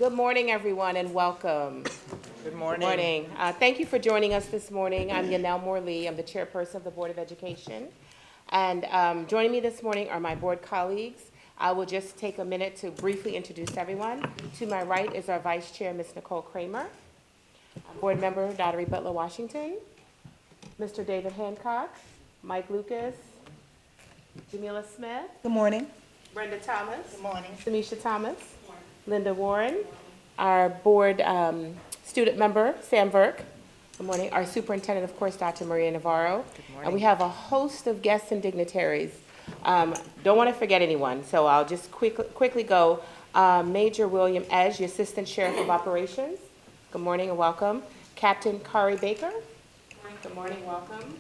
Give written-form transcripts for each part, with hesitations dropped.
Good morning, everyone, and welcome. Good morning. Good morning. Thank you for joining us this morning. I'm Yanel Moore-Lee. I'm the chairperson of the Board of Education. And joining me this morning are my board colleagues. I will just take a minute to briefly introduce everyone. To my right is our vice chair, Ms. Nicole Kramer. Board member, Daughtery Butler Washington. Mr. David Hancock. Mike Lucas. Jamila Smith. Good morning. Brenda Thomas. Good morning. Samisha Thomas. Linda Warren. Our board student member, Sam Verk. Good morning. Our superintendent, of course, Dr. Maria Navarro. Good morning. And we have a host of guests and dignitaries. Don't want to forget anyone, so I'll just quickly go. Major William Edge, the Assistant Sheriff of Operations. Good morning and welcome. Captain Kari Baker. Good morning, welcome.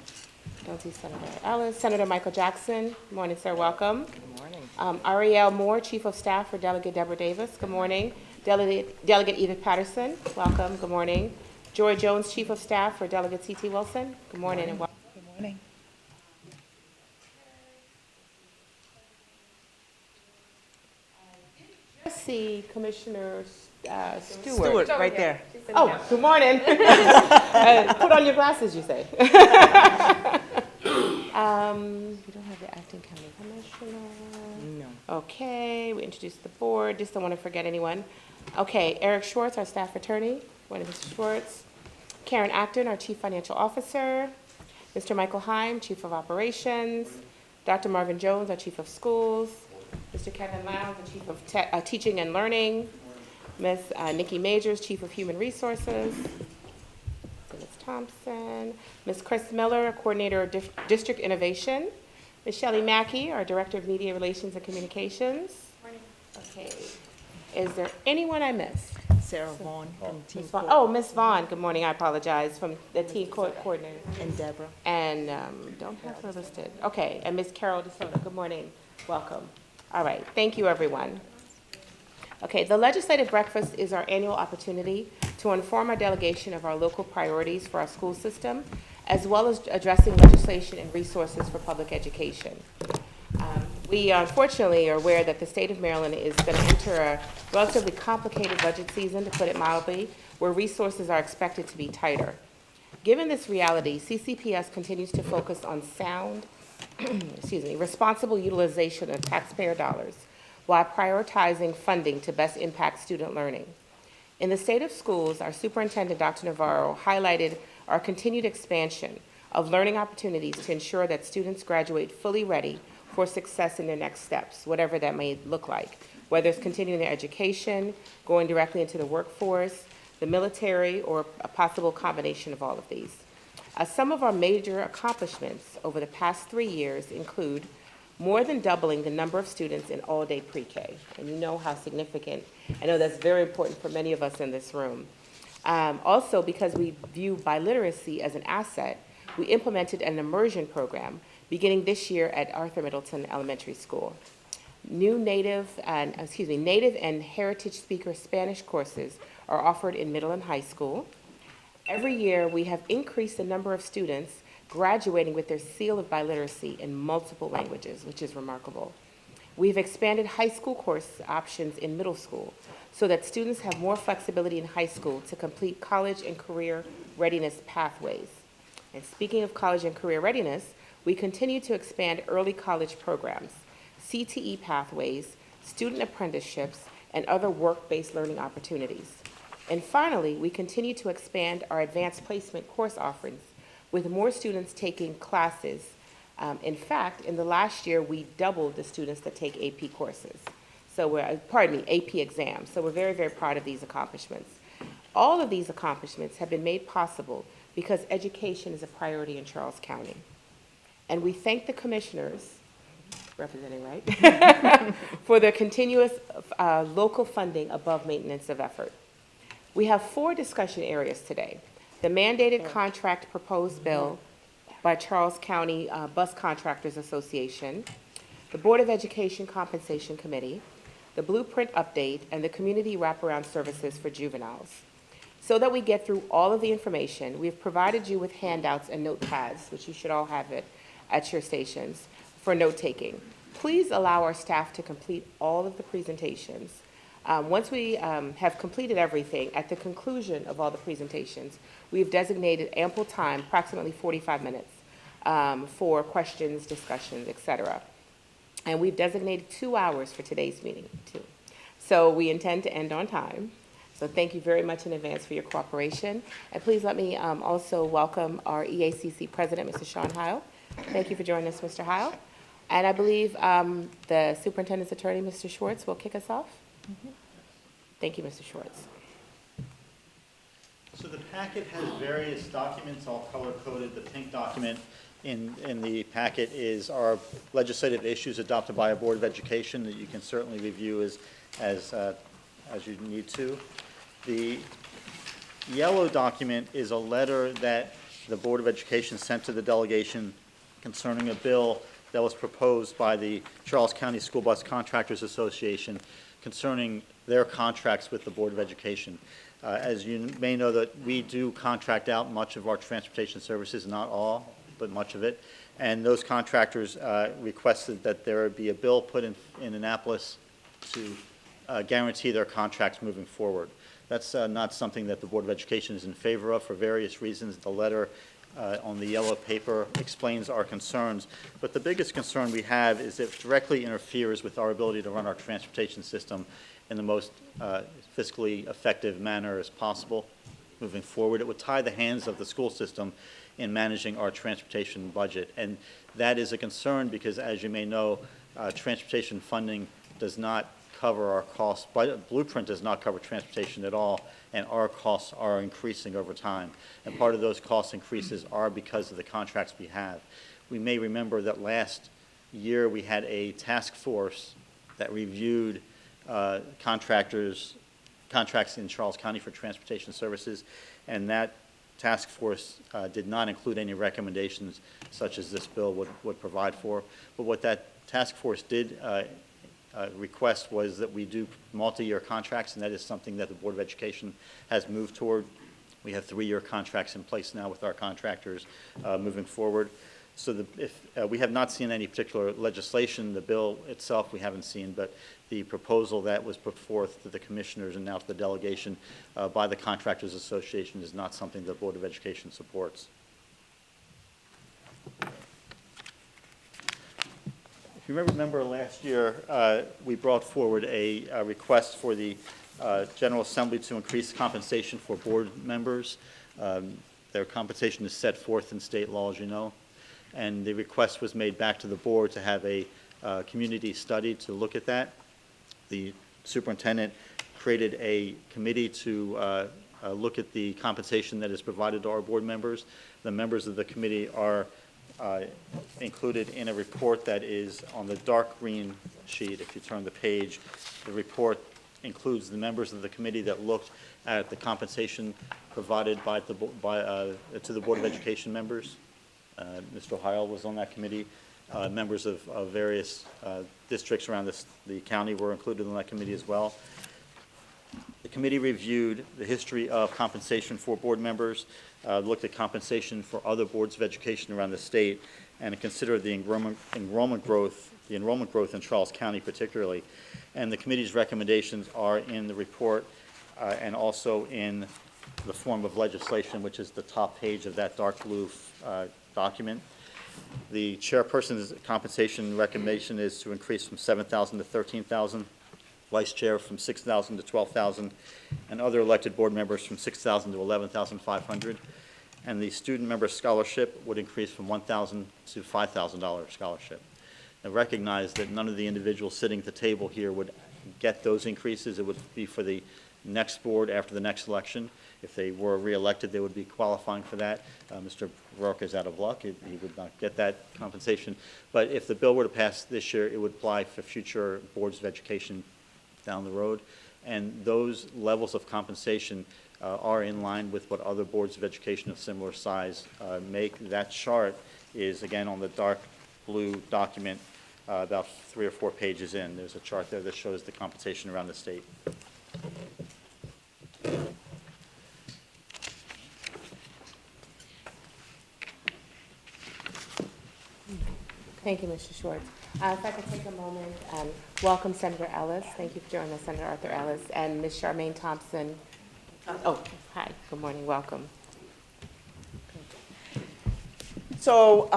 Don't see Senator Ellis. Senator Michael Jackson. Good morning, sir, welcome. Good morning. Ariel Moore, Chief of Staff for Delegate Deborah Davis. Good morning. Delegate Edith Patterson. Welcome. Good morning. Joy Jones, Chief of Staff for Delegate C.T. Wilson. Good morning and welcome. Good morning. I see Commissioner Stewart. Stewart, right there. Oh, good morning. Put on your glasses, you say. You don't have the acting county commissioner. No. Okay, we introduced the board. Just don't want to forget anyone. Okay, Eric Schwartz, our staff attorney. Morning, Mr. Schwartz. Karen Acton, our chief financial officer. Mr. Michael Heim, chief of operations. Dr. Marvin Jones, our chief of schools. Mr. Kevin Lowndes, the chief of teaching and learning. Ms. Nikki Majors, chief of human resources. Ms. Thompson. Ms. Chris Miller, coordinator of district innovation. Ms. Shelley Mackey, our director of media relations and communications. Morning. Okay. Is there anyone I missed? Sarah Vaughn from Team Ms. Vaughn. Oh, Ms. Vaughn, good morning, I apologize, from the team coordinator. and Deborah. And don't have her listed. Okay, and Ms. Carol DeSoto, good morning, welcome. All right, thank you, everyone. Okay, the legislative breakfast is our annual opportunity to inform our delegation of our local priorities for our school system, as well as addressing legislation and resources for public education. We unfortunately are aware that the state of Maryland is going to enter a relatively complicated budget season, to put it mildly, where resources are expected to be tighter. Given this reality, CCPS continues to focus on sound, responsible utilization of taxpayer dollars while prioritizing funding to best impact student learning. In the state of schools, our superintendent, Dr. Navarro, highlighted our continued expansion of learning opportunities to ensure that students graduate fully ready for success in their next steps, whatever that may look like, whether it's continuing their education, going directly into the workforce, the military, or a possible combination of all of these. Some of our major accomplishments over the past 3 years include more than doubling the number of students in all-day pre-K, and you know how significant. I know that's very important for many of us in this room. Also, because we view biliteracy as an asset, we implemented an immersion program beginning this year at Arthur Middleton Elementary School. New native and heritage speaker Spanish courses are offered in middle and high school. Every year, we have increased the number of students graduating with their seal of biliteracy in multiple languages, which is remarkable. We've expanded high school course options in middle school so that students have more flexibility in high school to complete college and career readiness pathways. And speaking of college and career readiness, we continue to expand early college programs, CTE pathways, student apprenticeships, and other work-based learning opportunities. And finally, we continue to expand our advanced placement course offerings with more students taking classes. In fact, in the last year, we doubled the students that take AP courses. So AP exams. So we're very, very proud of these accomplishments. All of these accomplishments have been made possible because education is a priority in Charles County. And we thank the commissioners, representing, right, for their continuous local funding above maintenance of effort. We have 4 discussion areas today. The mandated contract proposed bill by Charles County Bus Contractors Association, the Board of Education Compensation Committee, the Blueprint Update, and the Community Wraparound Services for Juveniles. So that we get through all of the information, we've provided you with handouts and notepads, which you should all have it at your stations, for note-taking. Please allow our staff to complete all of the presentations Once we have completed everything, at the conclusion of all the presentations, we've designated ample time, approximately 45 minutes, for questions, discussions, et cetera. And we've designated 2 hours for today's meeting, too. So we intend to end on time. So thank you very much in advance for your cooperation. And please let me also welcome our EACC President, Mr. Sean Heil. Thank you for joining us, Mr. Heil. And I believe the Superintendent's Attorney, Mr. Schwartz, will kick us off. Thank you, Mr. Schwartz. So the packet has various documents, all color-coded. The pink document in the packet is our legislative issues adopted by a Board of Education that you can certainly review as you need to. The yellow document is a letter that the Board of Education sent to the delegation concerning a bill that was proposed by the Charles County School Bus Contractors Association concerning their contracts with the Board of Education. As you may know, that we do contract out much of our transportation services, not all, but much of it. And those contractors requested that there be a bill put in Annapolis to guarantee their contracts moving forward. That's not something that the Board of Education is in favor of for various reasons. The letter on the yellow paper explains our concerns, but the biggest concern we have is it directly interferes with our ability to run our transportation system in the most fiscally effective manner as possible moving forward. It would tie the hands of the school system in managing our transportation budget, and that is a concern because, as you may know, transportation funding does not cover our costs. Blueprint does not cover transportation at all, and our costs are increasing over time. And part of those cost increases are because of the contracts we have. We may remember that last year we had a task force that reviewed contracts in Charles County for transportation services, and that task force did not include any recommendations such as this bill would provide for. But what that task force did request was that we do multi-year contracts, and that is something that the Board of Education has moved toward. We have 3-year contracts in place now with our contractors moving forward. So we have not seen any particular legislation. The bill itself we haven't seen, but the proposal that was put forth to the commissioners and now to the delegation by the Contractors Association is not something the Board of Education supports. If you remember last year, we brought forward a request for the General Assembly to increase compensation for board members. Their compensation is set forth in state law, as you know, and the request was made back to the board to have a community study to look at that. The superintendent created a committee to look at the compensation that is provided to our board members. The members of the committee are included in a report that is on the dark green sheet. If you turn the page, the report includes the members of the committee that looked at the compensation provided to the Board of Education members. Mr. Heil was on that committee. Members of various districts around the county were included in that committee as well. The committee reviewed the history of compensation for board members, looked at compensation for other boards of education around the state, and considered the enrollment growth in Charles County particularly. And the committee's recommendations are in the report and also in the form of legislation, which is the top page of that dark blue document. The chairperson's compensation recommendation is to increase from $7,000 to $13,000. Vice chair from $6,000 to $12,000, and other elected board members from $6,000 to $11,500. And the student member scholarship would increase from $1,000 to $5,000 scholarship. Now recognize that none of the individuals sitting at the table here would get those increases. It would be for the next board after the next election. If they were re-elected, they would be qualifying for that. Mr. Rourke is out of luck. He would not get that compensation. But if the bill were to pass this year, it would apply for future boards of education down the road, and those levels of compensation are in line with what other boards of education of similar size make. That chart is, again, on the dark blue document, about 3 or 4 pages in. There's a chart there that shows the compensation around the state. Thank you, Mr. Schwartz. If I could take a moment and welcome Senator Ellis. Thank you for joining us, Senator Arthur Ellis, and Ms. Charmaine Thompson. Oh, hi, good morning, welcome. So,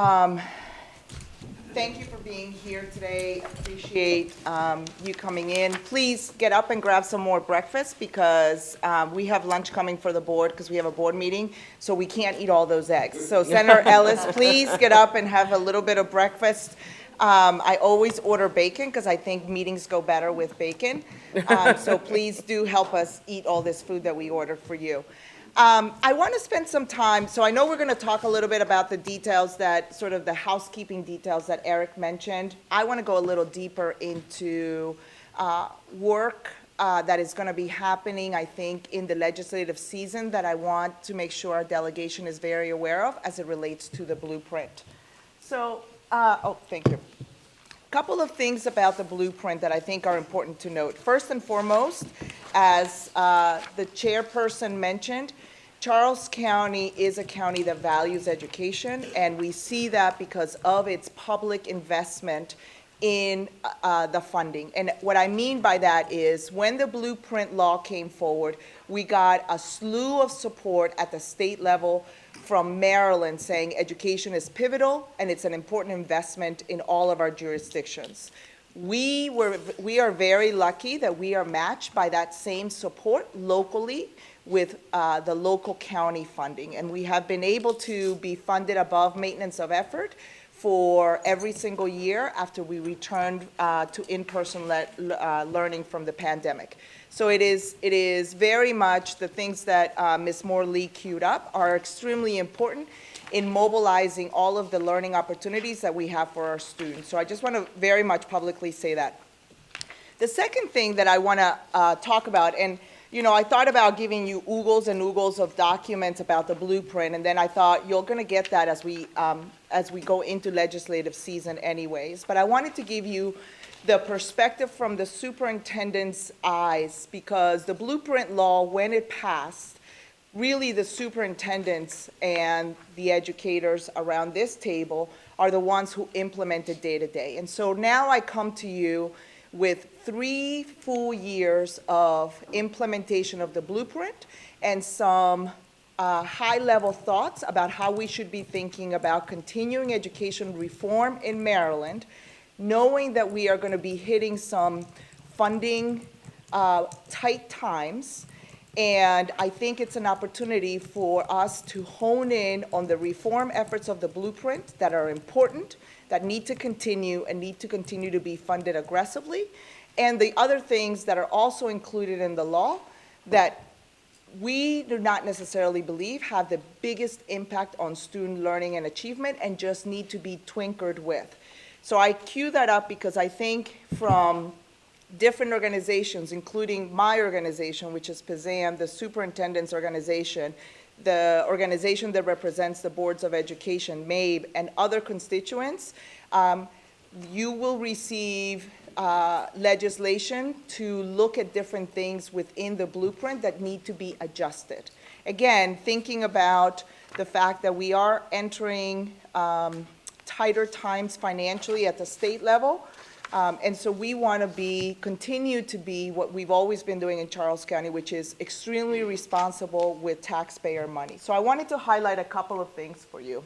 thank you for being here today. Appreciate you coming in. Please get up and grab some more breakfast because we have lunch coming for the board because we have a board meeting, so we can't eat all those eggs. So Senator Ellis, please get up and have a little bit of breakfast. I always order bacon because I think meetings go better with bacon. So please do help us eat all this food that we ordered for you. I want to spend some time, so I know we're going to talk a little bit about the details that, sort of the housekeeping details that Eric mentioned. I want to go a little deeper into work that is going to be happening, I think, in the legislative season that I want to make sure our delegation is very aware of as it relates to the blueprint. So, thank you. Couple of things about the blueprint that I think are important to note. First and foremost, as the chairperson mentioned, Charles County is a county that values education, and we see that because of its public investment in the funding. And what I mean by that is when the blueprint law came forward, we got a slew of support at the state level from Maryland saying education is pivotal and it's an important investment in all of our jurisdictions. We are very lucky that we are matched by that same support locally with the local county funding. And we have been able to be funded above maintenance of effort for every single year after we returned to in-person learning from the pandemic. So it is very much the things that Ms. Moore-Lee queued up are extremely important in mobilizing all of the learning opportunities that we have for our students. So I just want to very much publicly say that. The second thing that I want to talk about, and I thought about giving you oogles and oogles of documents about the blueprint, and then I thought you're going to get that as we go into legislative season anyways. But I wanted to give you the perspective from the superintendent's eyes, because the blueprint law, when it passed, really the superintendents and the educators around this table are the ones who implement it day to day. And so now I come to you with 3 full years of implementation of the blueprint and some high-level thoughts about how we should be thinking about continuing education reform in Maryland, knowing that we are going to be hitting some funding tight times. And I think it's an opportunity for us to hone in on the reform efforts of the blueprint that are important, that need to continue and need to continue to be funded aggressively, and the other things that are also included in the law that we do not necessarily believe have the biggest impact on student learning and achievement and just need to be tinkered with. So I cue that up because I think from different organizations, including my organization, which is PZAM, the superintendent's organization, the organization that represents the boards of education, MABE, and other constituents, you will receive legislation to look at different things within the blueprint that need to be adjusted. Again, thinking about the fact that we are entering tighter times financially at the state level. And so we want to continue to be what we've always been doing in Charles County, which is extremely responsible with taxpayer money. So I wanted to highlight a couple of things for you.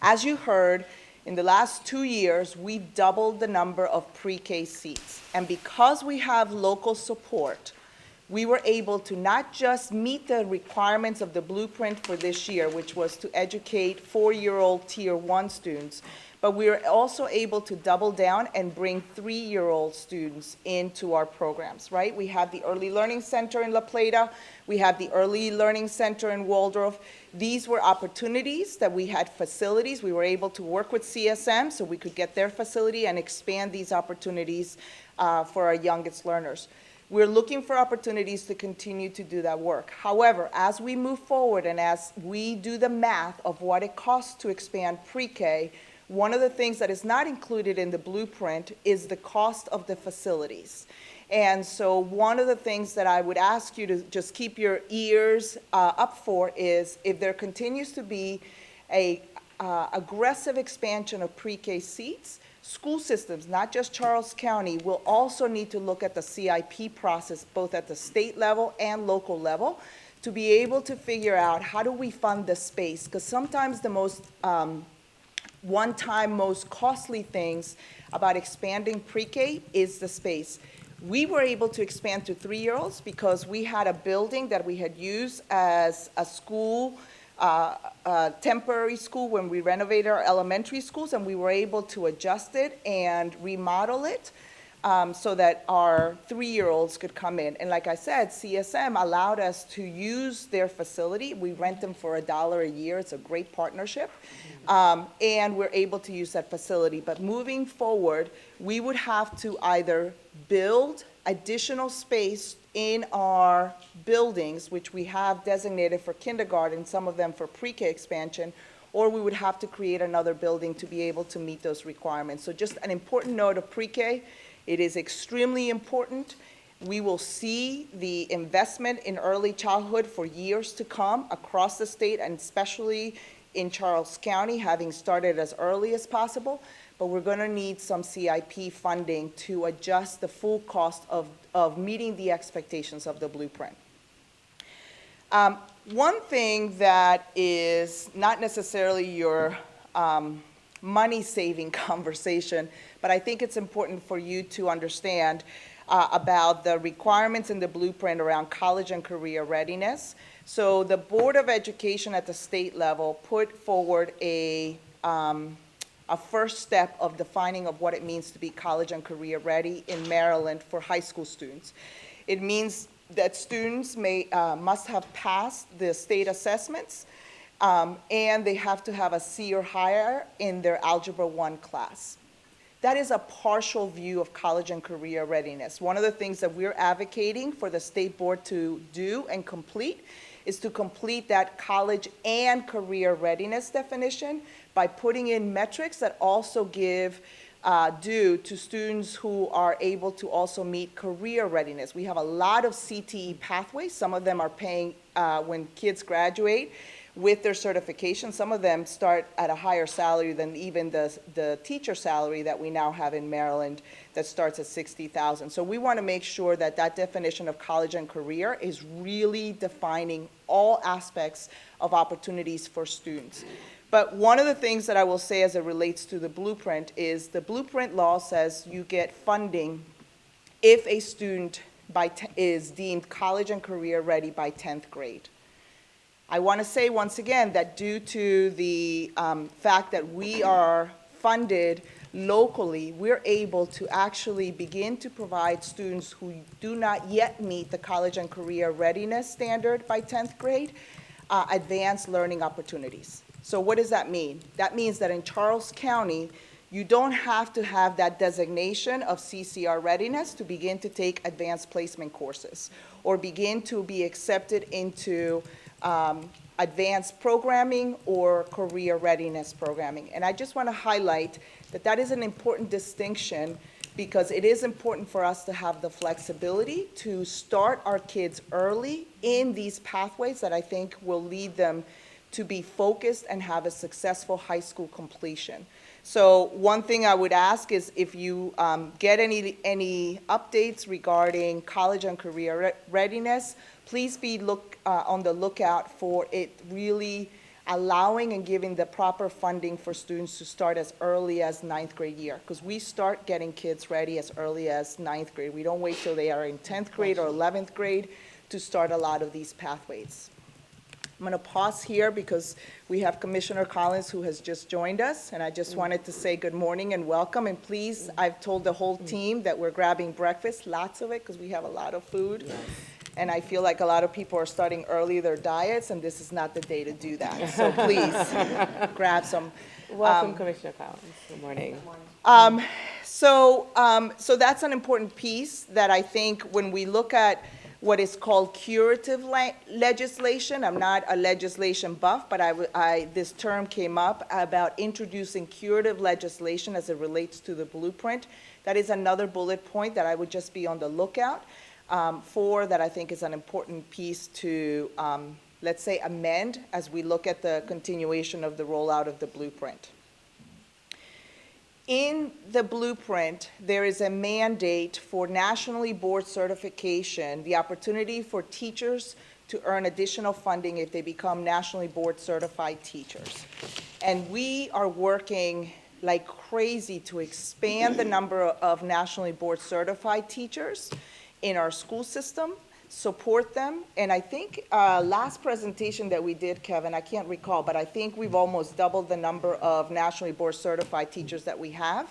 As you heard, in the last 2 years, we doubled the number of pre-K seats. And because we have local support, we were able to not just meet the requirements of the blueprint for this year, which was to educate 4-year-old Tier 1 students, but we were also able to double down and bring 3-year-old students into our programs, right? We have the Early Learning Center in La Plata. We have the Early Learning Center in Waldorf. These were opportunities that we had facilities. We were able to work with CSM so we could get their facility and expand these opportunities for our youngest learners. We're looking for opportunities to continue to do that work. However, as we move forward and as we do the math of what it costs to expand pre-K, one of the things that is not included in the blueprint is the cost of the facilities. And so one of the things that I would ask you to just keep your ears up for is if there continues to be a aggressive expansion of pre-K seats, school systems, not just Charles County, will also need to look at the CIP process, both at the state level and local level, to be able to figure out how do we fund the space? Because sometimes the most one-time, most costly things about expanding pre-K is the space. We were able to expand to 3-year-olds because we had a building that we had used as a school, temporary school when we renovated our elementary schools, and we were able to adjust it and remodel it so that our 3-year-olds could come in. And like I said, CSM allowed us to use their facility. We rent them for $1 a year. It's a great partnership. And we're able to use that facility. But moving forward, we would have to either build additional space in our buildings, which we have designated for kindergarten, some of them for pre-K expansion, or we would have to create another building to be able to meet those requirements. So just an important note of pre-K, it is extremely important. We will see the investment in early childhood for years to come across the state, and especially in Charles County, having started as early as possible. But we're going to need some CIP funding to adjust the full cost of meeting the expectations of the blueprint. One thing that is not necessarily your money-saving conversation, but I think it's important for you to understand about the requirements in the blueprint around college and career readiness. So the Board of Education at the state level put forward a first step of defining of what it means to be college and career ready in Maryland for high school students. It means that students must have passed the state assessments, and they have to have a C or higher in their Algebra 1 class. That is a partial view of college and career readiness. One of the things that we're advocating for the state board to do and complete is to complete that college and career readiness definition by putting in metrics that also give due to students who are able to also meet career readiness. We have a lot of CTE pathways. Some of them are paying when kids graduate with their certification. Some of them start at a higher salary than even the teacher salary that we now have in Maryland that starts at $60,000. So we want to make sure that that definition of college and career is really defining all aspects of opportunities for students. But one of the things that I will say as it relates to the blueprint is the blueprint law says you get funding if a student is deemed college and career ready by 10th grade. I want to say once again that due to the fact that we are funded locally, we're able to actually begin to provide students who do not yet meet the college and career readiness standard by 10th grade advanced learning opportunities. So what does that mean? That means that in Charles County, you don't have to have that designation of CCR readiness to begin to take advanced placement courses or begin to be accepted into advanced programming or career readiness programming. And I just want to highlight that that is an important distinction because it is important for us to have the flexibility to start our kids early in these pathways that I think will lead them to be focused and have a successful high school completion. So one thing I would ask is if you get any updates regarding college and career readiness, please be on the lookout for it really allowing and giving the proper funding for students to start as early as 9th grade year, because we start getting kids ready as early as 9th grade. We don't wait till they are in 10th grade or 11th grade to start a lot of these pathways. I'm going to pause here because we have Commissioner Collins who has just joined us, and I just wanted to say good morning and welcome. And please, I've told the whole team that we're grabbing breakfast, lots of it, because we have a lot of food. Yes. And I feel like a lot of people are starting early their diets, and this is not the day to do that. So please, grab some. Welcome, Commissioner Collins. Good morning. So that's an important piece that I think when we look at what is called curative legislation. I'm not a legislation buff, but this term came up about introducing curative legislation as it relates to the blueprint. That is another bullet point that I would just be on the lookout for, that I think is an important piece to, let's say, amend as we look at the continuation of the rollout of the blueprint. In the blueprint, there is a mandate for nationally board certification, the opportunity for teachers to earn additional funding if they become nationally board certified teachers. And we are working like crazy to expand the number of nationally board certified teachers in our school system, support them. And I think last presentation that we did, Kevin, I can't recall, but I think we've almost doubled the number of nationally board certified teachers that we have.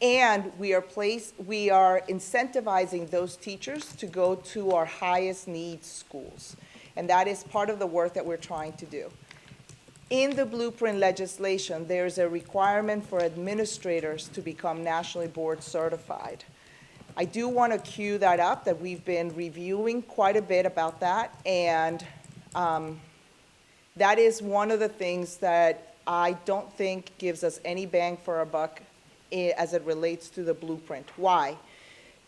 And we are incentivizing those teachers to go to our highest needs schools. And that is part of the work that we're trying to do. In the blueprint legislation, there's a requirement for administrators to become nationally board certified. I do want to cue that up, that we've been reviewing quite a bit about that, and that is one of the things that I don't think gives us any bang for our buck as it relates to the blueprint. Why?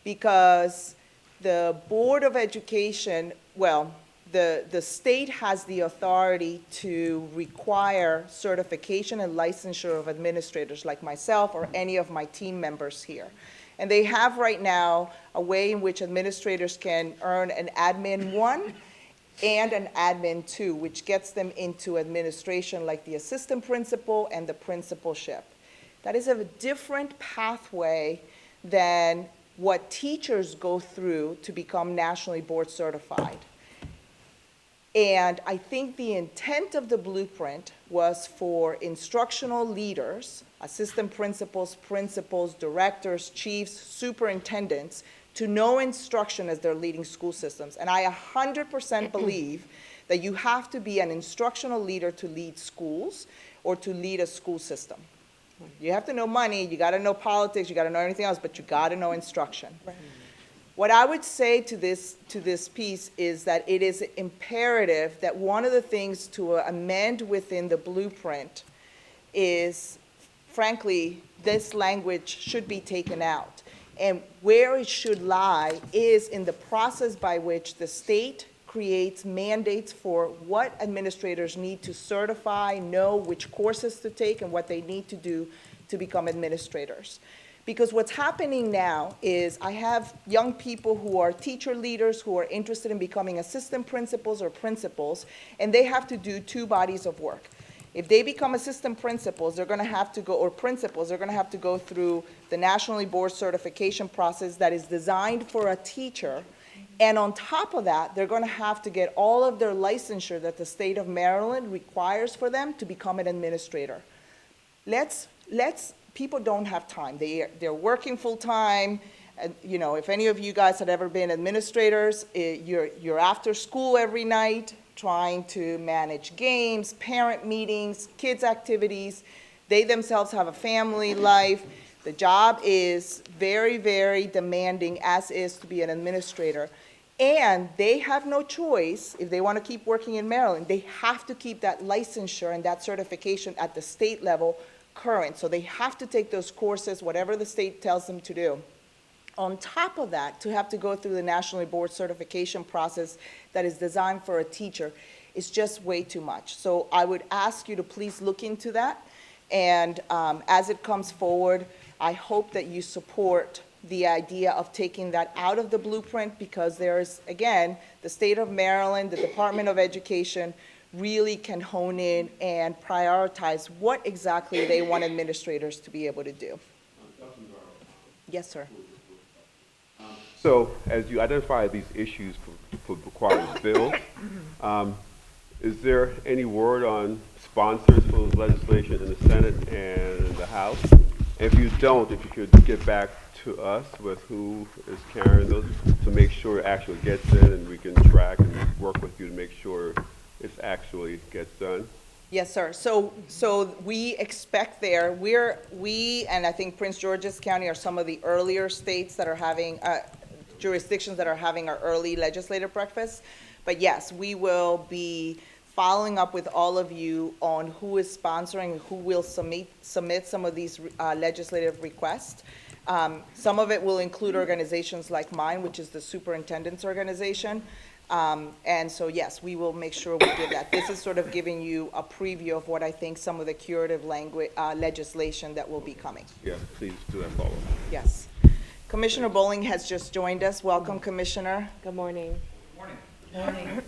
Because the Board of Education, well, the state has the authority to require certification and licensure of administrators like myself or any of my team members here. And they have right now a way in which administrators can earn an Admin 1 and an Admin 2, which gets them into administration like the assistant principal and the principalship. That is a different pathway than what teachers go through to become nationally board certified. And I think the intent of the blueprint was for instructional leaders, assistant principals, principals, directors, chiefs, superintendents, to know instruction as they're leading school systems. And I 100% believe that you have to be an instructional leader to lead schools or to lead a school system. You have to know money, you gotta know politics, you gotta know anything else, but you gotta know instruction. Right. What I would say to this piece is that it is imperative that one of the things to amend within the blueprint is, frankly, this language should be taken out. And where it should lie is in the process by which the state creates mandates for what administrators need to certify, know which courses to take, and what they need to do to become administrators. Because what's happening now is I have young people who are teacher leaders who are interested in becoming assistant principals or principals, and they have to do two bodies of work. If they become assistant principals, they're going to have to go, or principals, they're going to have to go through the nationally board certification process that is designed for a teacher. And on top of that, they're going to have to get all of their licensure that the state of Maryland requires for them to become an administrator. People don't have time. They're working full time. You know, if any of you guys had ever been administrators, you're after school every night trying to manage games, parent meetings, kids' activities. They themselves have a family life. The job is very, very demanding, as is to be an administrator. And they have no choice, if they want to keep working in Maryland, they have to keep that licensure and that certification at the state level current. So they have to take those courses, whatever the state tells them to do. On top of that, to have to go through the nationally board certification process that is designed for a teacher is just way too much. So I would ask you to please look into that. And as it comes forward, I hope that you support the idea of taking that out of the blueprint, because there's, again, the state of Maryland, the Department of Education really can hone in and prioritize what exactly they want administrators to be able to do. Yes, sir. So as you identify these issues for required bills, is there any word on sponsors for legislation in the Senate and in the House? If you don't, if you could get back to us with who is carrying those to make sure it actually gets in, and we can track and work with you to make sure it actually gets done. Yes, sir. So we expect there, we and I think Prince George's County are some of the earlier states that are having, jurisdictions that are having our early legislative breakfast. But yes, we will be following up with all of you on who is sponsoring, who will submit some of these legislative requests. Some of it will include organizations like mine, which is the superintendent's organization. And so, yes, we will make sure we give that. This is sort of giving you a preview of what I think some of the curative language, legislation that will be coming. Yes, please do that follow-up. Yes. Commissioner Bowling has just joined us. Welcome, Commissioner. Good morning.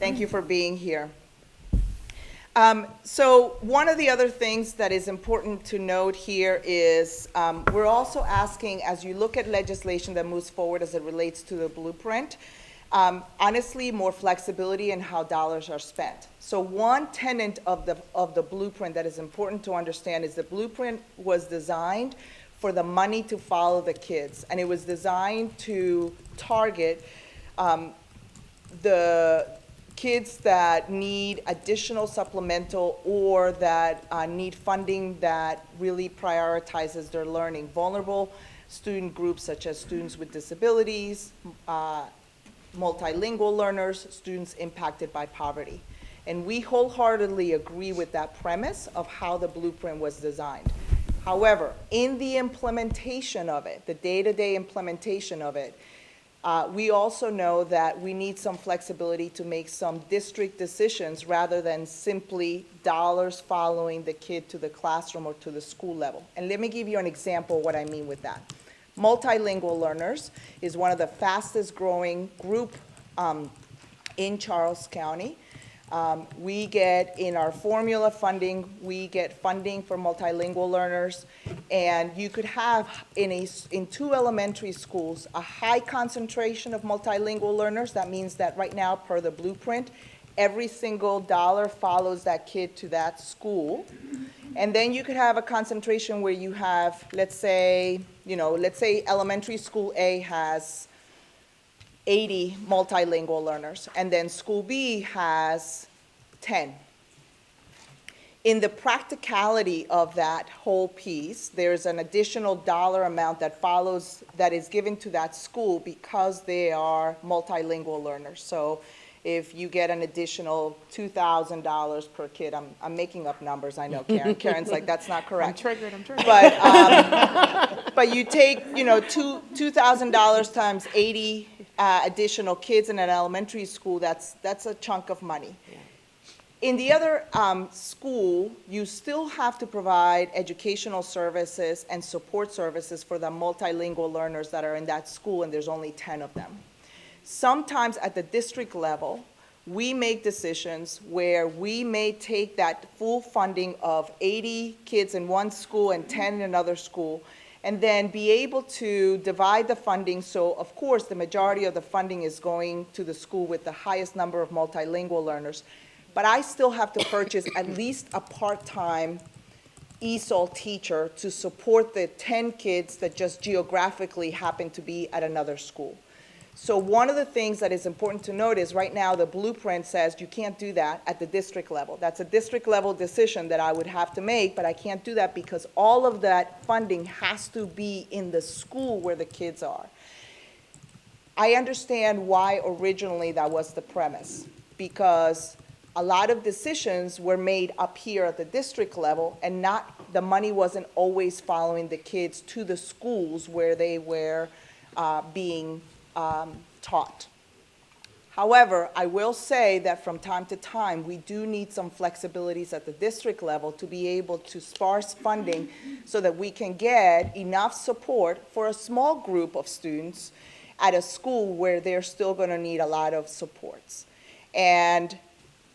Thank you for being here. So one of the other things that is important to note here is we're also asking, as you look at legislation that moves forward as it relates to the blueprint, honestly, more flexibility in how dollars are spent. So one tenet of the blueprint that is important to understand is the blueprint was designed for the money to follow the kids, and it was designed to target the kids that need additional supplemental or that need funding that really prioritizes their learning. Vulnerable student groups such as students with disabilities, multilingual learners, students impacted by poverty. And we wholeheartedly agree with that premise of how the blueprint was designed. However, in the implementation of it, the day-to-day implementation of it, we also know that we need some flexibility to make some district decisions rather than simply dollars following the kid to the classroom or to the school level. And let me give you an example of what I mean with that. Multilingual learners is one of the fastest growing group in Charles County. We get, in our formula funding, we get funding for multilingual learners, and you could have in 2 elementary schools a high concentration of multilingual learners. That means that right now, per the blueprint, every single dollar follows that kid to that school. And then you could have a concentration where you have, let's say elementary school A has 80 multilingual learners, and then school B has 10. In the practicality of that whole piece, there's an additional dollar amount that is given to that school because they are multilingual learners. So if you get an additional $2,000 per kid, I'm making up numbers, I know, Karen. Karen's like, that's not correct. I'm triggered. But you take, $2,000 times 80 additional kids in an elementary school, that's a chunk of money. Yeah. In the other school, you still have to provide educational services and support services for the multilingual learners that are in that school, and there's only 10 of them. Sometimes at the district level, we make decisions where we may take that full funding of 80 kids in one school and 10 in another school, and then be able to divide the funding. So, of course, the majority of the funding is going to the school with the highest number of multilingual learners. But I still have to purchase at least a part-time ESOL teacher to support the 10 kids that just geographically happen to be at another school. So one of the things that is important to note is right now the blueprint says you can't do that at the district level. That's a district level decision that I would have to make, but I can't do that because all of that funding has to be in the school where the kids are. I understand why originally that was the premise, because a lot of decisions were made up here at the district level, and the money wasn't always following the kids to the schools where they were being taught. However, I will say that from time to time, we do need some flexibilities at the district level to be able to sparse funding so that we can get enough support for a small group of students at a school where they're still going to need a lot of supports. And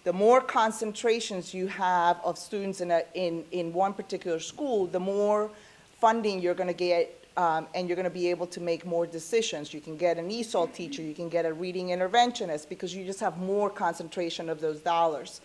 the more concentrations you have of students in one particular school, the more funding you're going to get, and you're going to be able to make more decisions. You can get an ESOL teacher, you can get a reading interventionist, because you just have more concentration of those dollars.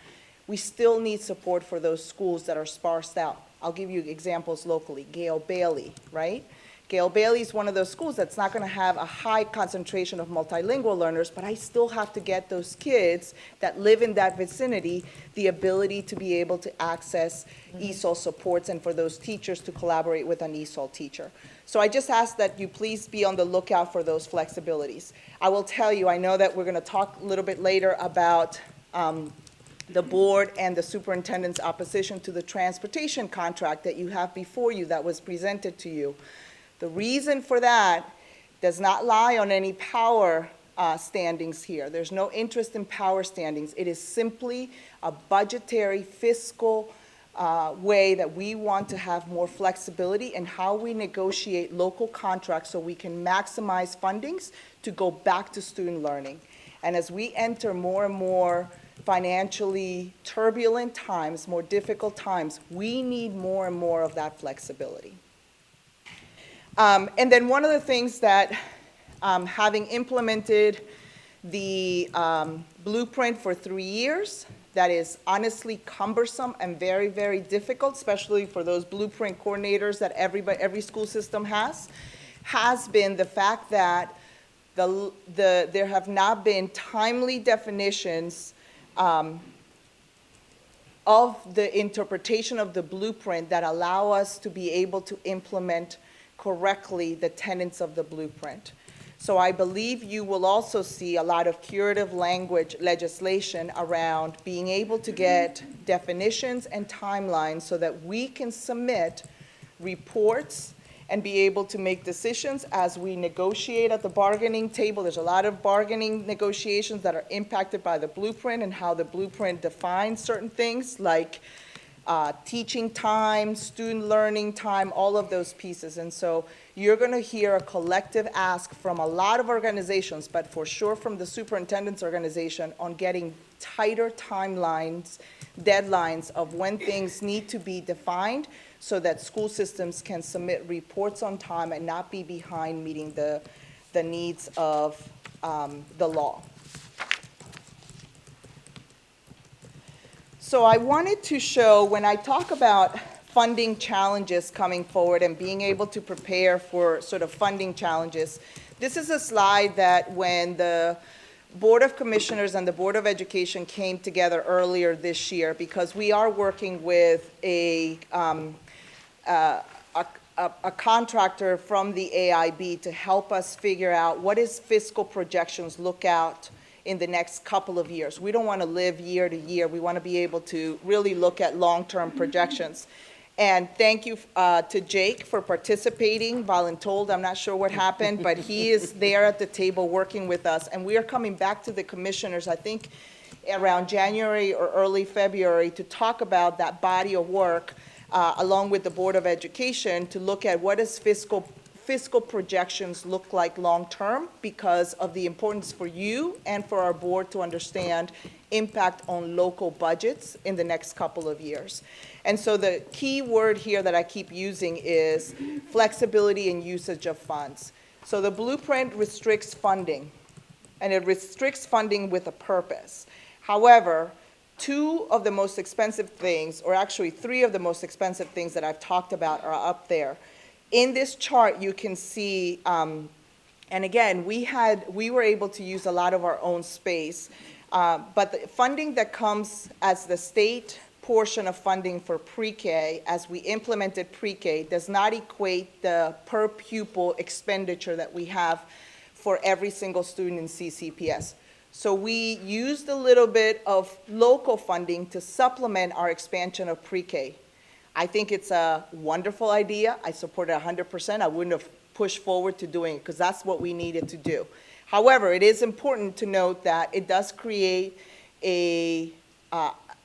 We still need support for those schools that are sparsed out. I'll give you examples locally. Gale Bailey, right? Gale Bailey is one of those schools that's not going to have a high concentration of multilingual learners, but I still have to get those kids that live in that vicinity the ability to be able to access ESOL supports and for those teachers to collaborate with an ESOL teacher. So I just ask that you please be on the lookout for those flexibilities. I will tell you, I know that we're going to talk a little bit later about the board and the superintendent's opposition to the transportation contract that you have before you that was presented to you. The reason for that does not lie on any power standings here. There's no interest in power standings. It is simply a budgetary, fiscal way that we want to have more flexibility in how we negotiate local contracts so we can maximize fundings to go back to student learning. And as we enter more and more financially turbulent times, more difficult times, we need more and more of that flexibility. And then one of the things that, having implemented the blueprint for 3 years, that is honestly cumbersome and very, very difficult, especially for those blueprint coordinators that every school system has been the fact that there have not been timely definitions of the interpretation of the blueprint that allow us to be able to implement correctly the tenets of the blueprint. So I believe you will also see a lot of curative language legislation around being able to get definitions and timelines so that we can submit reports and be able to make decisions as we negotiate at the bargaining table. There's a lot of bargaining negotiations that are impacted by the blueprint and how the blueprint defines certain things like teaching time, student learning time, all of those pieces. And so you're going to hear a collective ask from a lot of organizations, but for sure from the superintendent's organization, on getting tighter timelines, deadlines of when things need to be defined so that school systems can submit reports on time and not be behind meeting the needs of the law. So I wanted to show, when I talk about funding challenges coming forward and being able to prepare for sort of funding challenges, this is a slide that when the Board of Commissioners and the Board of Education came together earlier this year, because we are working with a contractor from the AIB to help us figure out what is fiscal projections look out in the next couple of years. We don't want to live year to year. We want to be able to really look at long-term projections. And thank you to Jake for participating, voluntold. I'm not sure what happened, but he is there at the table working with us. And we are coming back to the commissioners, I think, around January or early February to talk about that body of work along with the Board of Education to look at what does fiscal projections look like long-term because of the importance for you and for our board to understand impact on local budgets in the next couple of years. And so the key word here that I keep using is flexibility and usage of funds. So the blueprint restricts funding, and it restricts funding with a purpose. However, two of the most expensive things, or actually three of the most expensive things that I've talked about are up there. In this chart, you can see, and again, we were able to use a lot of our own space, but the funding that comes as the state portion of funding for pre-K, as we implemented pre-K, does not equate the per pupil expenditure that we have for every single student in CCPS. So we used a little bit of local funding to supplement our expansion of pre-K. I think it's a wonderful idea. I support it 100%. I wouldn't have pushed forward to doing it because that's what we needed to do. However, it is important to note that it does create a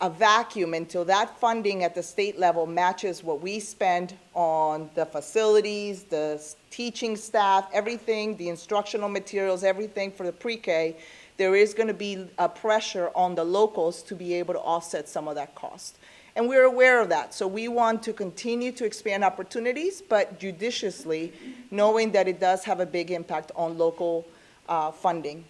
vacuum until that funding at the state level matches what we spend on the facilities, the teaching staff, everything, the instructional materials, everything for the pre-K. There is going to be a pressure on the locals to be able to offset some of that cost. And we're aware of that. So we want to continue to expand opportunities, but judiciously, knowing that it does have a big impact on local funding.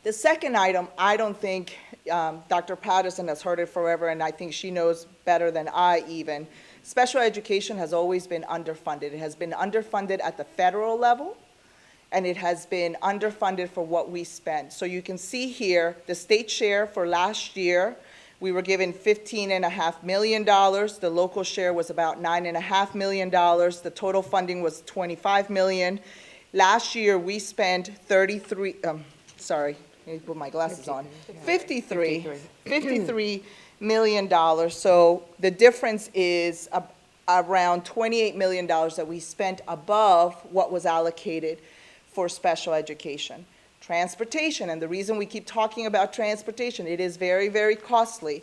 The second item, I don't think Dr. Patterson has heard it forever, and I think she knows better than I even. Special education has always been underfunded. It has been underfunded at the federal level, and it has been underfunded for what we spend. So you can see here the state share for last year. We were given $15.5 million. The local share was about $9.5 million. The total funding was $25 million. Last year, we spent $53 million. So the difference is around $28 million that we spent above what was allocated for special education. Transportation, and the reason we keep talking about transportation, it is very, very costly.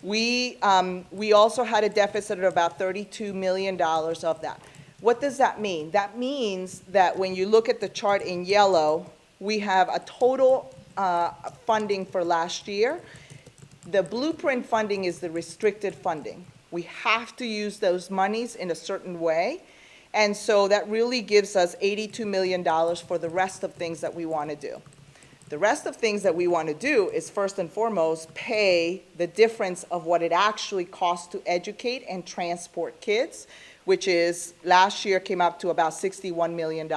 We also had a deficit of about $32 million of that. What does that mean? That means that when you look at the chart in yellow, we have a total funding for last year. The blueprint funding is the restricted funding. We have to use those monies in a certain way. And so that really gives us $82 million for the rest of things that we want to do. The rest of things that we want to do is first and foremost pay the difference of what it actually costs to educate and transport kids, which is last year came up to about $61 million.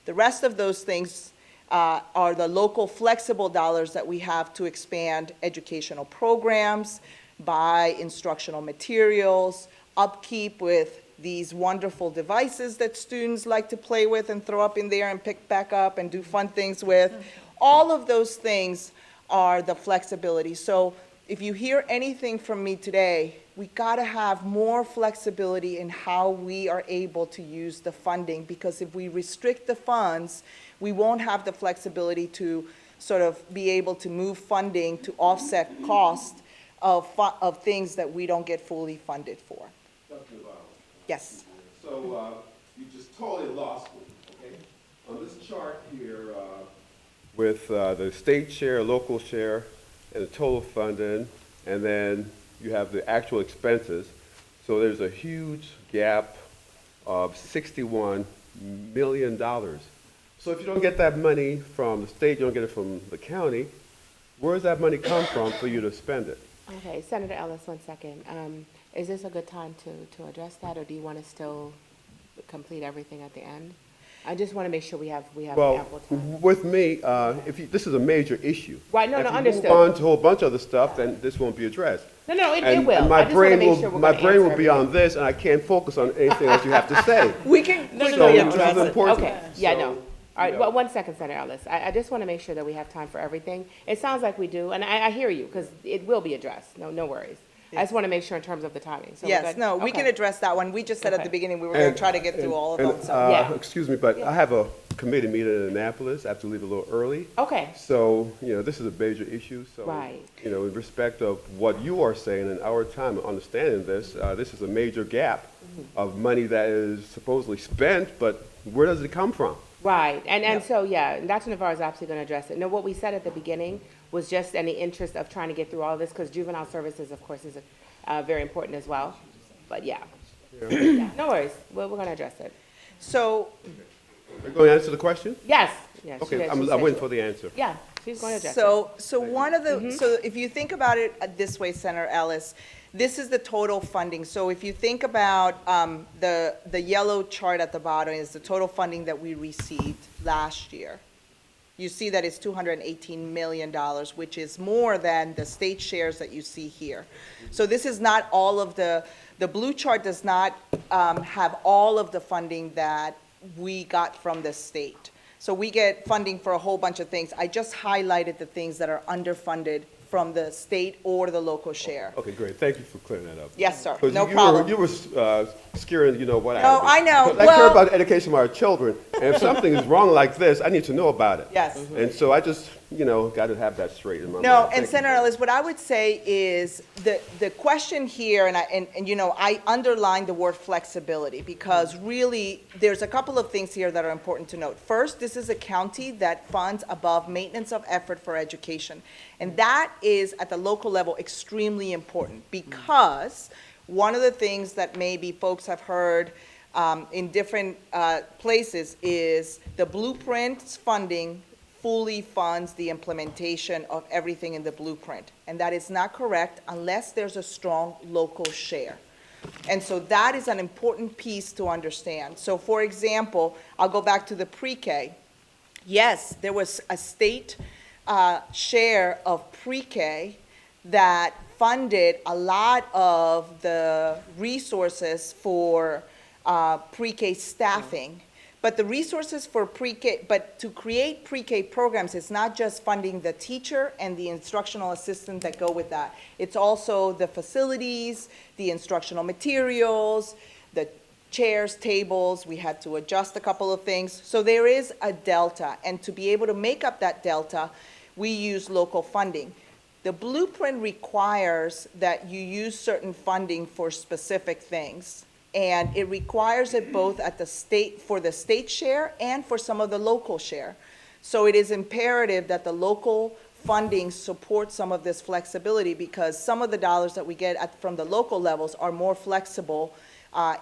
The rest of those things are the local flexible dollars that we have to expand educational programs, buy instructional materials, upkeep with these wonderful devices that students like to play with and throw up in there and pick back up and do fun things with. All of those things are the flexibility. So if you hear anything from me today, we gotta have more flexibility in how we are able to use the funding, because if we restrict the funds, we won't have the flexibility to sort of be able to move funding to offset cost of things that we don't get fully funded for. Dr. Navarro. Yes. So you just totally lost me, okay? On this chart here, with the state share, local share, and the total funding, and then you have the actual expenses. So there's a huge gap of $61 million. So if you don't get that money from the state, you don't get it from the county, where does that money come from for you to spend it? Okay, Senator Ellis, 1 second. Is this a good time to address that, or do you want to still complete everything at the end? I just want to make sure we have Well, ample time. with me, this is a major issue. Right, no, If no, you understood. move on to a whole bunch of other stuff, then this won't be addressed. No, it And will. my I just want to brain make will, sure we're my gonna brain answer will be on everything. this, and I can't focus on anything else you have to say. We can No, quickly So address this is it. important. Okay, yeah, no. So, All right, you know. well, 1 second, Senator Ellis. I just want to make sure that we have time for everything. It sounds like we do, and I hear you, because it will be addressed. No worries. I just want to make sure in terms of the timing. So we're Yes, good? no, we can Okay. address that one. We just said at Okay. the beginning we were going to try to get through all of them, so. Yeah. Excuse me, but I have a committee meeting in Annapolis. I have to leave a little early. Okay, So, this is a major issue. So, Right. in respect of what you are saying and our time of understanding this, this is a major gap of money that is supposedly spent, but where does it come from? right. And so, yeah, and Dr. Navarro is absolutely going to address it. No, what we said at the beginning was just in the interest of trying to get through all of this, because juvenile services, of course, is very important as well. But yeah. Yeah, no worries. We're going to address it. So, Are you going to answer the question? Yes, yes. Okay, she I'm said waiting she for the answer. would. Yeah, she's going to address it. so one of the, so if you think about it this way, Senator Ellis, this is the total funding. So if you think about the yellow chart at the bottom is the total funding that we received last year. You see that it's $218 million, which is more than the state shares that you see here. So this is not all of the blue chart does not have all of the funding that we got from the state. So we get funding for a whole bunch of things. I just highlighted the things that are underfunded from the state or the local share. Okay, great. Thank you for clearing that up. Yes, sir. 'Cause No you problem. You were scaring, what I No, I know. I care Well- about the education of our children, and if something is wrong like this, I need to know about it. Yes. And so I just, got to have that straight in my mind. No, Thank and you. Senator Ellis, what I would say is the question here, and I underlined the word flexibility because really there's a couple of things here that are important to note. First, this is a county that funds above maintenance of effort for education. And that is at the local level extremely important because one of the things that maybe folks have heard in different places is the blueprints funding fully funds the implementation of everything in the blueprint. And that is not correct unless there's a strong local share. And so that is an important piece to understand. So for example, I'll go back to the pre-K. Yes, there was a state share of pre-K that funded a lot of the resources for pre-K staffing. But the resources for pre-K, but to create pre-K programs, it's not just funding the teacher and the instructional assistant that go with that. It's also the facilities, the instructional materials, the chairs, tables, we had to adjust a couple of things. So there is a delta, and to be able to make up that delta, we use local funding. The blueprint requires that you use certain funding for specific things, and it requires it both at the state, for the state share and for some of the local share. So it is imperative that the local funding support some of this flexibility, because some of the dollars that we get from the local levels are more flexible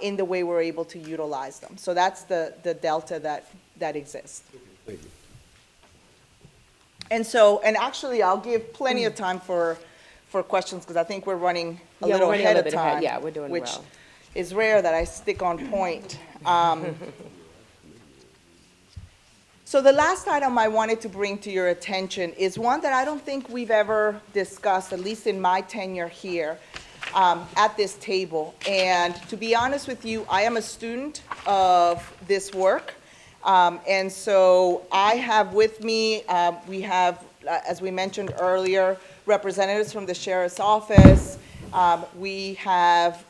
in the way we're able to utilize them. So that's the delta that exists. Thank you. And so, and actually, I'll give plenty of time for questions, because I think we're running a Yeah, little we're running a ahead little of bit ahead. time. Yeah, we're doing which well. is rare that I stick on point. So the last item I wanted to bring to your attention is one that I don't think we've ever discussed, at least in my tenure here, at this table. And to be honest with you, I am a student of this work. And so I have with me, we have, as we mentioned earlier, representatives from the Sheriff's Office. We have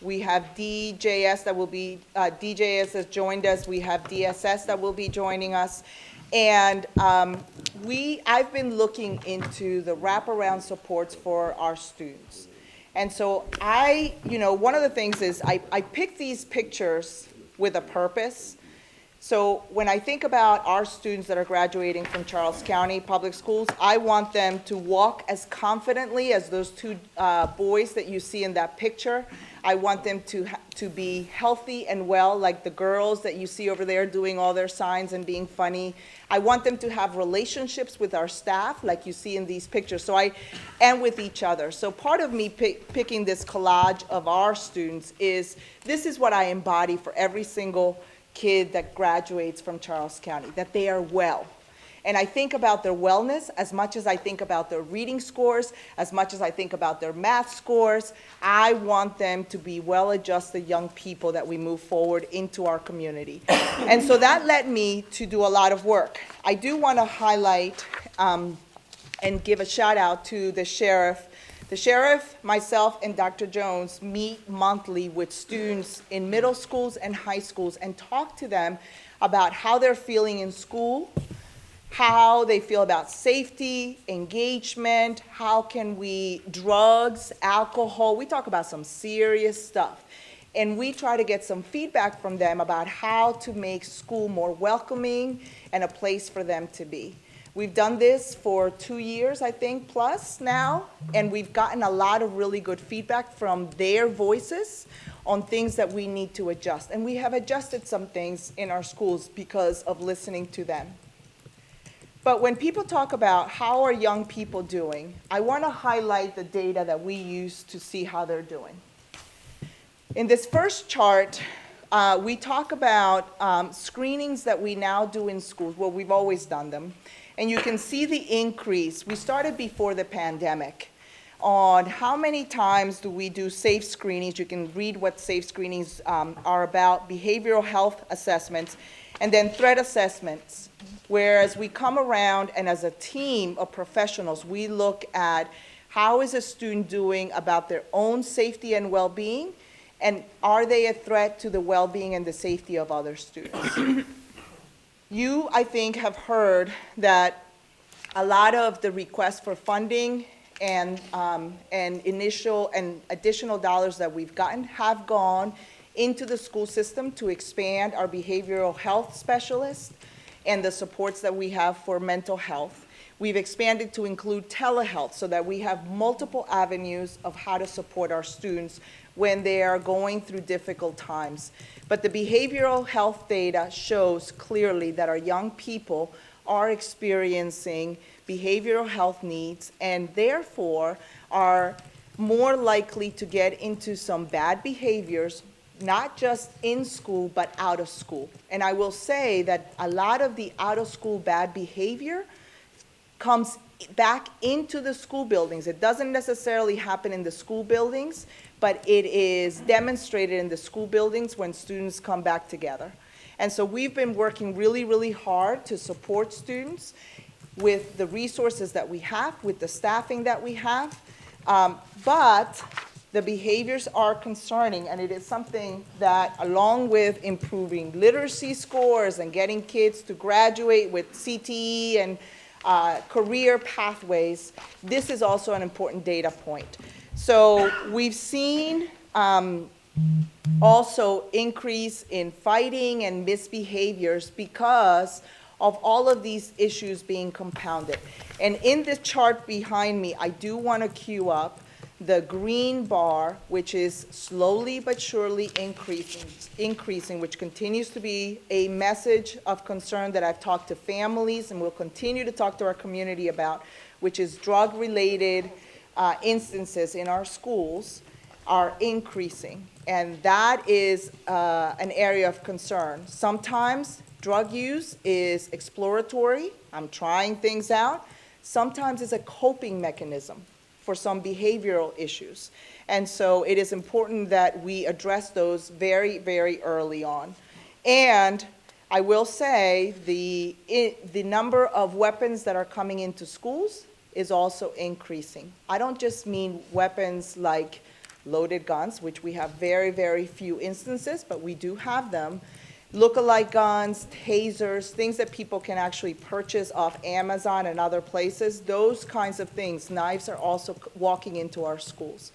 DJS that will be, DJS has joined us. We have DSS that will be joining us. And I've been looking into the wraparound supports for our students. And so one of the things is I picked these pictures with a purpose. So when I think about our students that are graduating from Charles County Public Schools, I want them to walk as confidently as those two boys that you see in that picture. I want them to be healthy and well, like the girls that you see over there doing all their signs and being funny. I want them to have relationships with our staff, like you see in these pictures, and with each other. So part of me picking this collage of our students is, this is what I embody for every single kid that graduates from Charles County, that they are well. And I think about their wellness as much as I think about their reading scores, as much as I think about their math scores. I want them to be well-adjusted young people that we move forward into our community. And so that led me to do a lot of work. I do want to highlight and give a shout out to the sheriff. The sheriff, myself, and Dr. Jones meet monthly with students in middle schools and high schools and talk to them about how they're feeling in school, how they feel about safety, engagement, drugs, alcohol. We talk about some serious stuff. And we try to get some feedback from them about how to make school more welcoming and a place for them to be. We've done this for 2 years, I think, plus now, and we've gotten a lot of really good feedback from their voices on things that we need to adjust. And we have adjusted some things in our schools because of listening to them. But when people talk about how are young people doing, I want to highlight the data that we use to see how they're doing. In this first chart, we talk about screenings that we now do in schools. Well, we've always done them. And you can see the increase. We started before the pandemic on how many times do we do safe screenings. You can read what safe screenings are about, behavioral health assessments, and then threat assessments. Whereas we come around and as a team of professionals, we look at how is a student doing about their own safety and well-being, and are they a threat to the well-being and the safety of other students? You, I think, have heard that a lot of the requests for funding and initial and additional dollars that we've gotten have gone into the school system to expand our behavioral health specialists and the supports that we have for mental health. We've expanded to include telehealth so that we have multiple avenues of how to support our students when they are going through difficult times. But the behavioral health data shows clearly that our young people are experiencing behavioral health needs and therefore are more likely to get into some bad behaviors, not just in school, but out of school. And I will say that a lot of the out of school bad behavior comes back into the school buildings. It doesn't necessarily happen in the school buildings, but it is demonstrated in the school buildings when students come back together. And so we've been working really, really hard to support students with the resources that we have, with the staffing that we have. But The behaviors are concerning, and it is something that, along with improving literacy scores and getting kids to graduate with CTE and career pathways, this is also an important data point. So we've seen also increase in fighting and misbehaviors because of all of these issues being compounded. And in the chart behind me, I do want to cue up the green bar, which is slowly but surely increasing, which continues to be a message of concern that I've talked to families and will continue to talk to our community about, which is drug-related instances in our schools are increasing. And that is an area of concern. Sometimes drug use is exploratory. I'm trying things out. Sometimes it's a coping mechanism for some behavioral issues. And so it is important that we address those very, very early on. And I will say the number of weapons that are coming into schools is also increasing. I don't just mean weapons like loaded guns, which we have very, very few instances, but we do have them. Look-alike guns, tasers, things that people can actually purchase off Amazon and other places, those kinds of things. Knives are also walking into our schools.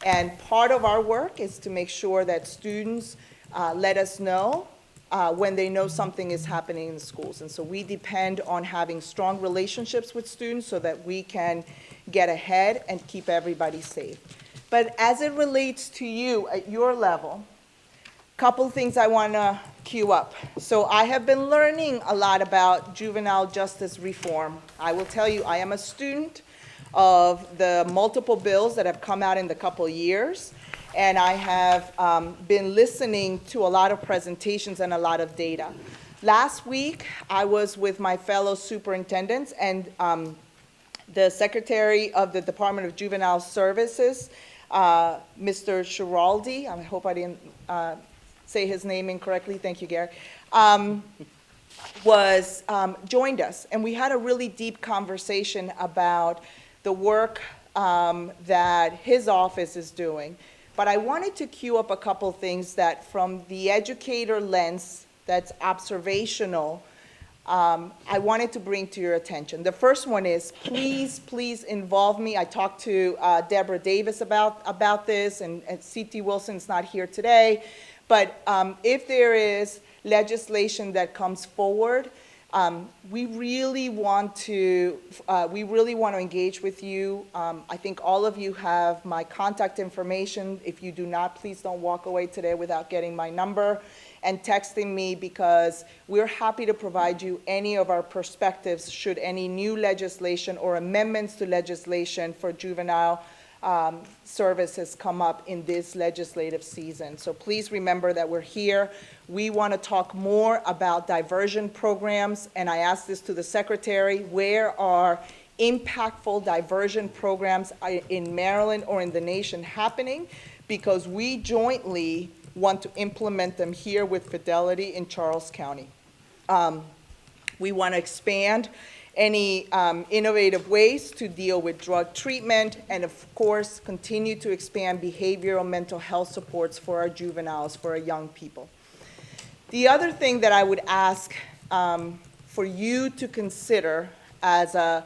And part of our work is to make sure that students let us know when they know something is happening in the schools. And so we depend on having strong relationships with students so that we can get ahead and keep everybody safe. But as it relates to you at your level, couple things I want to queue up. So I have been learning a lot about juvenile justice reform. I will tell you, I am a student of the multiple bills that have come out in the couple years, and I have been listening to a lot of presentations and a lot of data. Last week, I was with my fellow superintendents and the Secretary of the Department of Juvenile Services, Mr. Schiraldi, I hope I didn't say his name incorrectly, thank you, Gary, joined us. And we had a really deep conversation about the work that his office is doing. But I wanted to cue up a couple things that from the educator lens that's observational, I wanted to bring to your attention. The first one is, please involve me. I talked to Deborah Davis about this, and C.T. Wilson's not here today. But if there is legislation that comes forward, we really want to engage with you. I think all of you have my contact information. If you do not, please don't walk away today without getting my number and texting me, because we're happy to provide you any of our perspectives should any new legislation or amendments to legislation for juvenile services come up in this legislative season. So please remember that we're here. We want to talk more about diversion programs, and I asked this to the Secretary, where are impactful diversion programs in Maryland or in the nation happening? Because we jointly want to implement them here with Fidelity in Charles County. We want to expand any innovative ways to deal with drug treatment, and of course, continue to expand behavioral mental health supports for our juveniles, for our young people. The other thing that I would ask for you to consider as a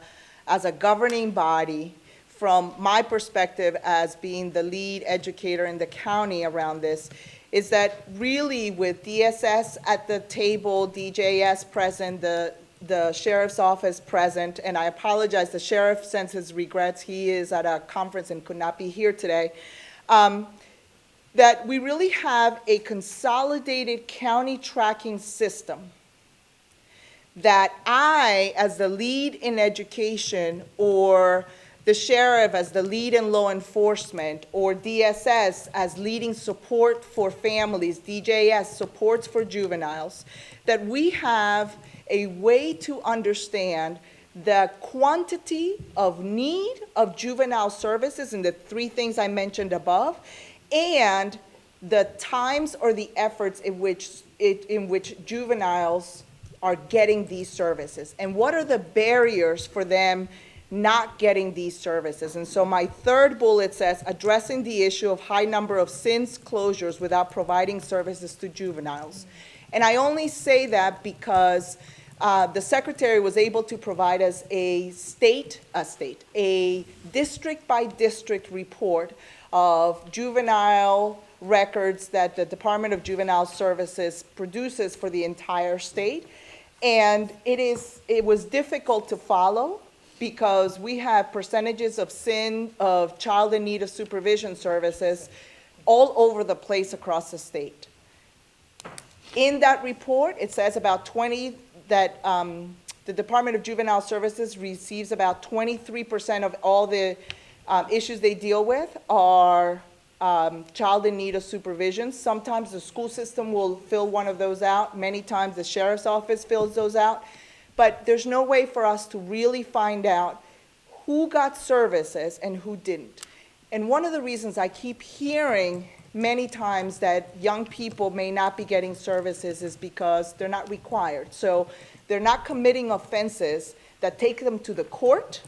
governing body, from my perspective as being the lead educator in the county around this, is that really with DSS at the table, DJS present, the sheriff's office present, and I apologize, the sheriff sends his regrets. He is at a conference and could not be here today. That we really have a consolidated county tracking system that I, as the lead in education, or the sheriff as the lead in law enforcement, or DSS as leading support for families, DJS supports for juveniles, that we have a way to understand the quantity of need of juvenile services and the three things I mentioned above, and the times or the efforts in which juveniles are getting these services, and what are the barriers for them not getting these services. And so my third bullet says, addressing the issue of high number of SINs closures without providing services to juveniles. And I only say that because the secretary was able to provide us a district-by-district report of juvenile records that the Department of Juvenile Services produces for the entire state. And it was difficult to follow because we have percentages of SIN, of child in need of supervision services, all over the place across the state. In that report, it says about 20, that the Department of Juvenile Services receives about 23% of all the issues they deal with are child in need of supervision. Sometimes the school system will fill one of those out. Many times the sheriff's office fills those out. But there's no way for us to really find out who got services and who didn't. And one of the reasons I keep hearing many times that young people may not be getting services is because they're not required. So they're not committing offenses that take them to the court,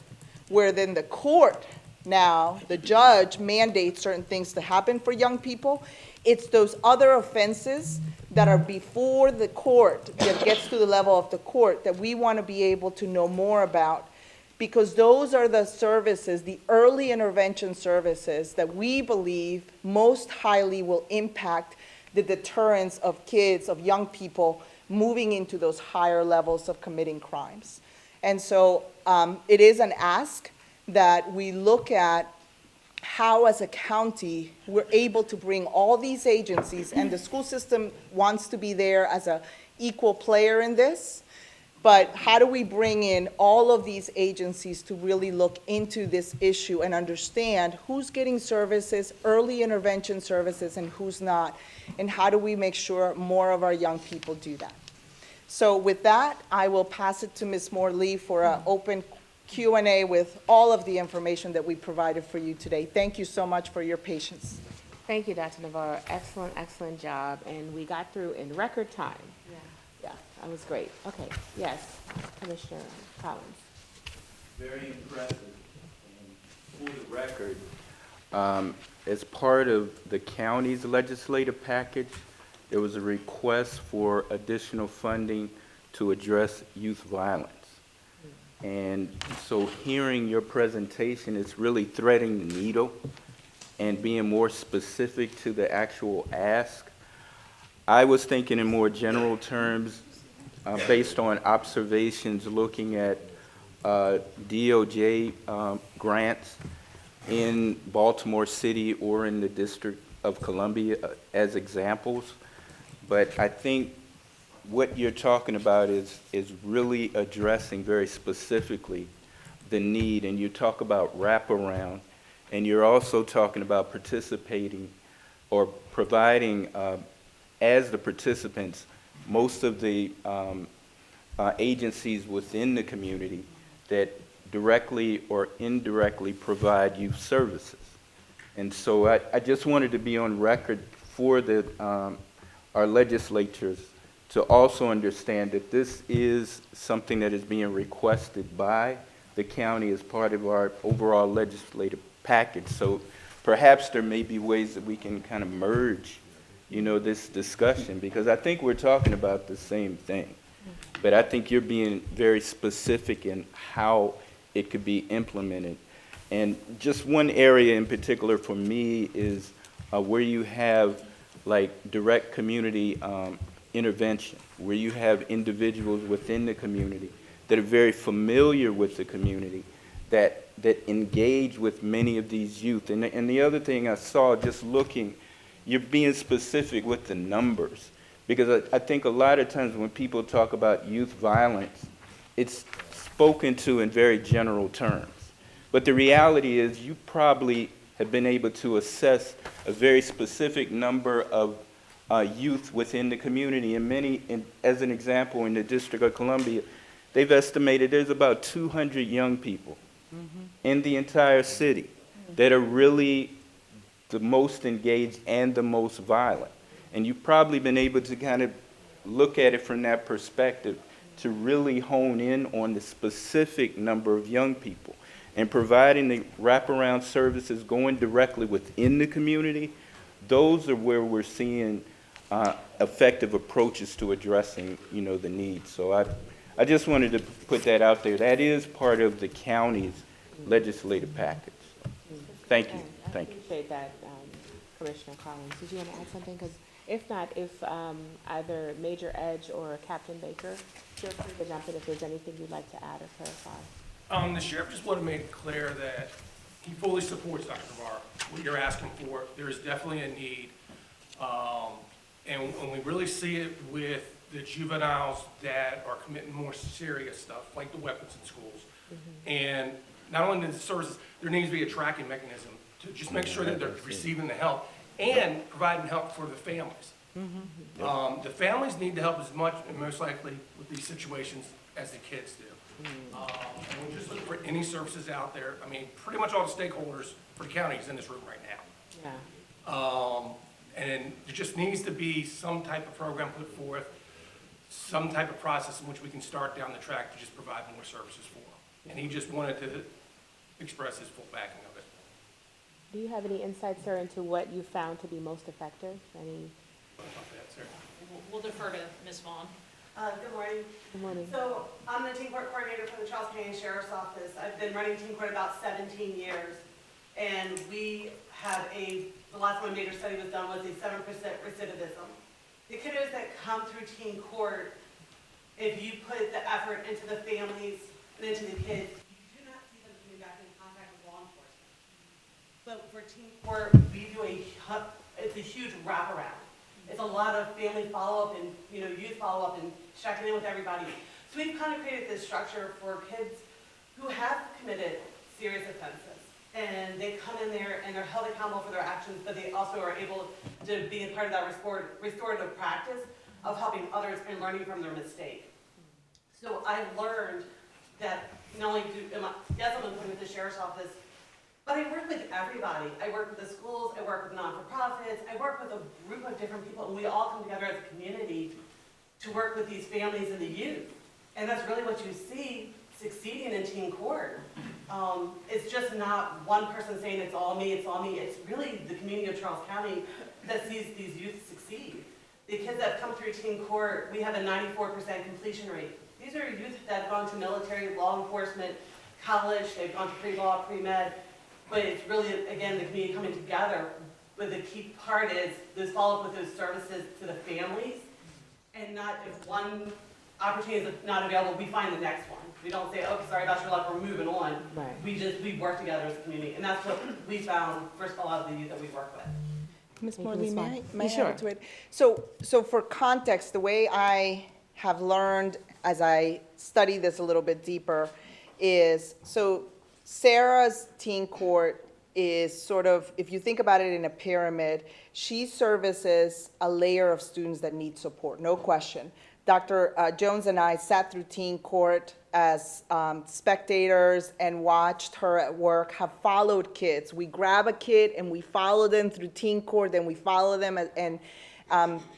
where then the court, now the judge mandates certain things to happen for young people. It's those other offenses that are before the court, that gets to the level of the court, that we want to be able to know more about, because those are the services, the early intervention services, that we believe most highly will impact the deterrence of kids, of young people, moving into those higher levels of committing crimes. And so it is an ask that we look at how, as a county, we're able to bring all these agencies, and the school system wants to be there as an equal player in this, but how do we bring in all of these agencies to really look into this issue and understand who's getting services, early intervention services, and who's not, and how do we make sure more of our young people do that? So with that, I will pass it to Ms. Moore-Lee for an open Q&A with all of the information that we provided for you today. Thank you so much for your patience. Thank you, Dr. Navarro. Excellent, excellent job. And we got through in record time. Yeah, that was great. Okay, yes, Commissioner Collins. Very impressive. And for the record, as part of the county's legislative package, there was a request for additional funding to address youth violence. And so hearing your presentation is really threading the needle and being more specific to the actual ask. I was thinking in more general terms, based on observations looking at DOJ grants in Baltimore City or in the District of Columbia as examples. But I think what you're talking about is really addressing very specifically the need, and you talk about wraparound, and you're also talking about participating or providing, as the participants, most of the agencies within the community that directly or indirectly provide youth services. And so I just wanted to be on record for our legislatures to also understand that this is something that is being requested by the county as part of our overall legislative package. So perhaps there may be ways that we can kind of merge, this discussion, because I think we're talking about the same thing. But I think you're being very specific in how it could be implemented. And just one area in particular for me is where you have like direct community intervention, where you have individuals within the community that are very familiar with the community, that engage with many of these youth. And the other thing I saw just looking, you're being specific with the numbers, because I think a lot of times when people talk about youth violence, it's spoken to in very general terms. But the reality is you probably have been able to assess a very specific number of youth within the community, and as an example, in the District of Columbia, they've estimated there's about 200 young people in the entire city that are really the most engaged and the most violent. And you've probably been able to kind of look at it from that perspective to really hone in on the specific number of young people. and providing the wraparound services going directly within the community, those are where we're seeing effective approaches to addressing, the needs. So I just wanted to put that out there. That is part of the county's legislative package. Thank you. Thank you. I appreciate that, Commissioner Collins. Did you want to add something? Because if not, if either Major Edge or Captain Baker, feel free to jump in if there's anything you'd like to add or clarify. The sheriff just wanted to make it clear that he fully supports Dr. Navarro, what you're asking for. There is definitely a need. And we really see it with the juveniles that are committing more serious stuff, like the weapons in schools. And not only the services, there needs to be a tracking mechanism to just make sure that they're receiving the help and providing help for the families. The families need the help as much, and most likely, with these situations as the kids do. And we just look for any services out there. I mean, pretty much all the stakeholders for the county is in this room right now. Yeah. And there just needs to be some type of program put forth, some type of process in which we can start down the track to just provide more services for them. And he just wanted to express his full backing of it. Do you have any insights, sir, into what you found to be most effective? Any? We'll defer to Ms. Vaughn. Good morning. Good morning. So I'm the teen court coordinator for the Charles County Sheriff's Office. I've been running teen court about 17 years. And we have the last one major study was done was a 7% recidivism. The kiddos that come through teen court, if you put the effort into the families and into the kids, you do not see them coming back in contact with law enforcement. But for teen court, we do it's a huge wraparound. It's a lot of family follow-up and, youth follow-up and checking in with everybody. So we've kind of created this structure for kids who have committed serious offenses. And they come in there and they're held accountable for their actions, but they also are able to be a part of that restorative practice of helping others and learning from their mistake. So I learned that not only yes, I'm employed with the Sheriff's Office, but I work with everybody. I work with the schools, I work with non-for-profits, I work with a group of different people, and we all come together as a community to work with these families and the youth. And that's really what you see succeeding in teen court. It's just not one person saying it's all me, it's all me. It's really the community of Charles County that sees these youth succeed. The kids that come through teen court, we have a 94% completion rate. These are youth that have gone to military, law enforcement, college, they've gone to pre-law, pre-med, but it's really, again, the community coming together. But the key part is this follow-up with those services to the families, and not if one opportunity is not available, we find the next one. We don't say, oh, sorry about your luck, we're moving on. Right. We work together as a community, and that's what we found for a lot of the youth that we work with. Ms. Thank you, Morley, Ms. Vaughn. may I Sure. add to it? So for context, the way I have learned as I study this a little bit deeper is, so Sarah's teen court is sort of, if you think about it in a pyramid, she services a layer of students that need support, no question. Dr. Jones and I sat through teen court as spectators and watched her at work, have followed kids. We grab a kid and we follow them through teen court, then we follow them and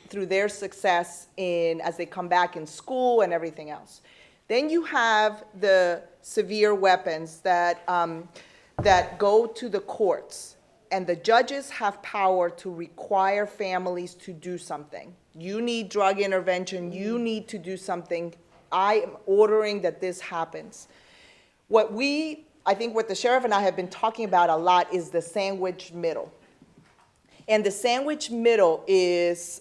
through their success as they come back in school and everything else. Then you have the severe weapons that go to the courts, and the judges have power to require families to do something. You need drug intervention, you need to do something. I am ordering that this happens. I think what the sheriff and I have been talking about a lot is the sandwich middle. And the sandwich middle is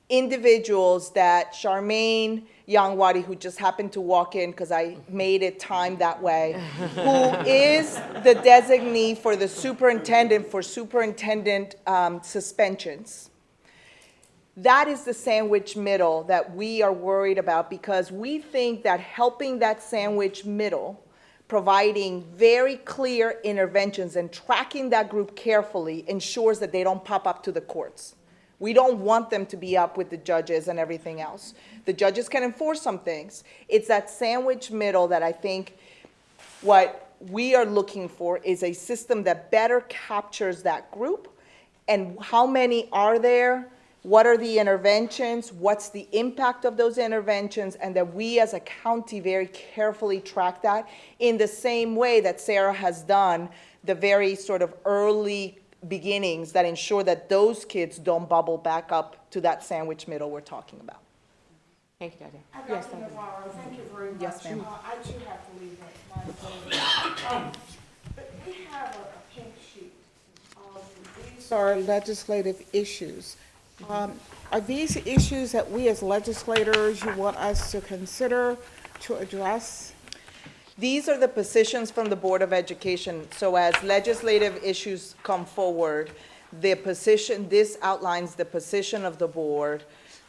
individuals that Charmaine Yangwadi, who just happened to walk in because I made it timed that way, who is the designee for the superintendent for superintendent suspensions. That is the sandwich middle that we are worried about, because we think that helping that sandwich middle, providing very clear interventions and tracking that group carefully, ensures that they don't pop up to the courts. We don't want them to be up with the judges and everything else. The judges can enforce some things. It's that sandwich middle that I think what we are looking for is a system that better captures that group. And how many are there? what are the interventions, what's the impact of those interventions, and that we as a county very carefully track that in the same way that Sarah has done the very sort of early beginnings that ensure that those kids don't bubble back up to that sandwich middle we're talking about. Thank you, Dr. Yes, Dr. Navarro, thank you very much. Yes, ma'am. I too have to leave at 9:30. But we have a pink sheet. These are legislative issues. Are these issues that we as legislators, you want us to consider, to address? These are the positions from the Board of Education. So as legislative issues come forward, the position, this outlines the position of the board,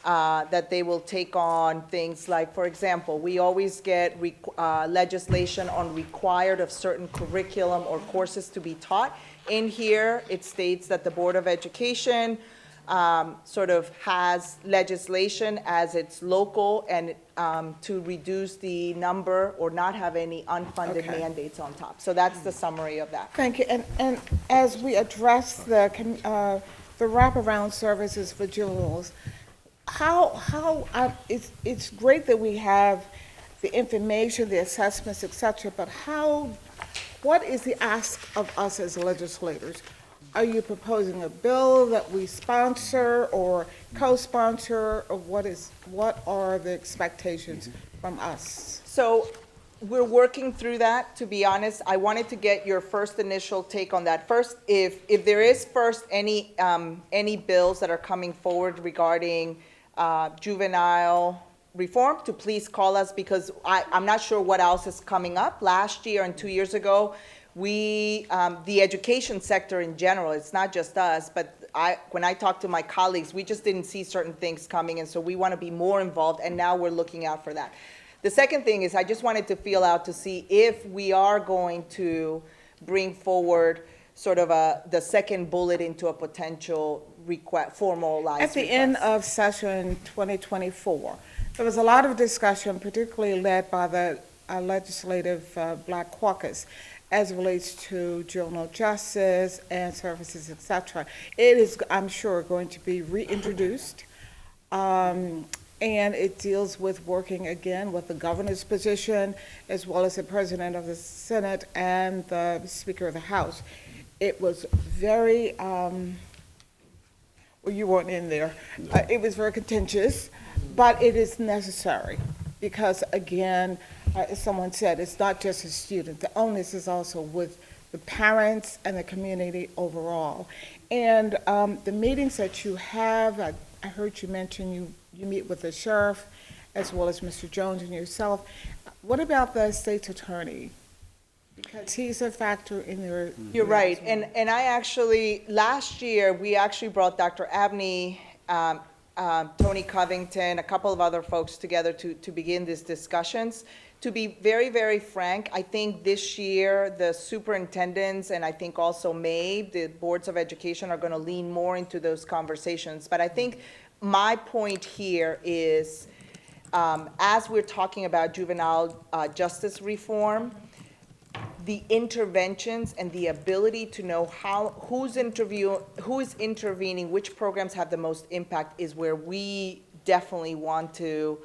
that they will take on things like, for example, we always get legislation on required of certain curriculum or courses to be taught. In here, it states that the Board of Education sort of has legislation as it's local and to reduce the number or not have any unfunded Okay. mandates on top. So that's the summary of that. Thank you. And as we address the wraparound services for juveniles, it's great that we have the information, the assessments, et cetera, but what is the ask of us as legislators? Are you proposing a bill that we sponsor or co-sponsor, or what are the expectations from us? So we're working through that, to be honest. I wanted to get your first initial take on that. First, if there is first any bills that are coming forward regarding juvenile reform, to please call us, because I'm not sure what else is coming up. Last year and 2 years ago, we, the education sector in general, it's not just us, but when I talk to my colleagues, we just didn't see certain things coming, and so we want to be more involved, and now we're looking out for that. The second thing is I just wanted to feel out to see if we are going to bring forward sort of the second bullet into a potential formalized At the end of session 2024, there was a lot of discussion, particularly led by the Legislative Black Caucus, as it relates to juvenile justice and services, et cetera. It is, I'm sure, going to be reintroduced. And it deals with working again with the governor's position, as well as the president of the Senate and the Speaker of the House. It was very, well, you weren't in there. It was very contentious, but it is necessary because, again, as someone said, it's not just a student. The onus is also with the parents and the community overall. And the meetings that you have, I heard you mention you meet with the sheriff as well as Mr. Jones and yourself. What about the state's attorney? Because he's a factor in their. You're right, and I actually, last year, we actually brought Dr. Abney, Tony Covington, a couple of other folks together to begin these discussions. To be very, very frank, I think this year, the superintendents and I think also MABE, the boards of education, are going to lean more into those conversations. But I think my point here is, as we're talking about juvenile justice reform, the interventions and the ability to know who is intervening, which programs have the most impact, is where we definitely want to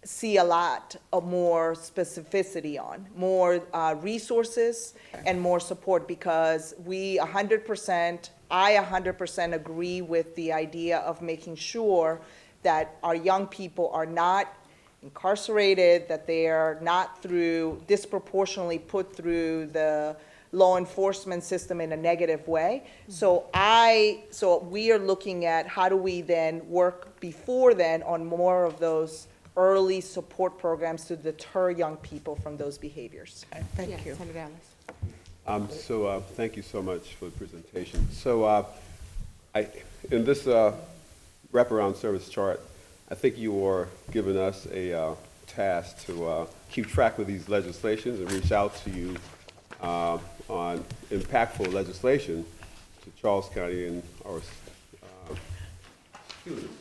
see a lot of more specificity on, more resources and more support, because I 100% agree with the idea of making sure that our young people are not incarcerated, that they are not disproportionately put through the law enforcement system in a negative way. So we are looking at how do we then work before then on more of those early support programs to deter young people from those behaviors. Thank you. Senator Ellis. Thank you so much for the presentation. So in this wraparound service chart, I think you are giving us a task to keep track of these legislations and reach out to you on impactful legislation to Charles County and our students.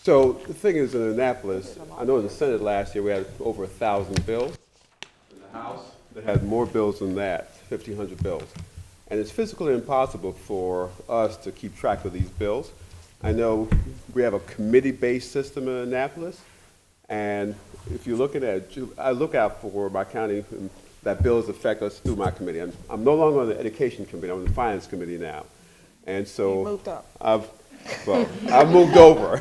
So the thing is, in Annapolis, I know in the Senate last year we had over 1,000 bills. In the House, they had more bills than that, 1,500 bills. And it's physically impossible for us to keep track of these bills. I know we have a committee-based system in Annapolis, and if you're looking at, I look out for my county, that bills affect us through my committee. I'm no longer on the education committee, I'm on the finance committee now. And so. You moved up. I've moved over.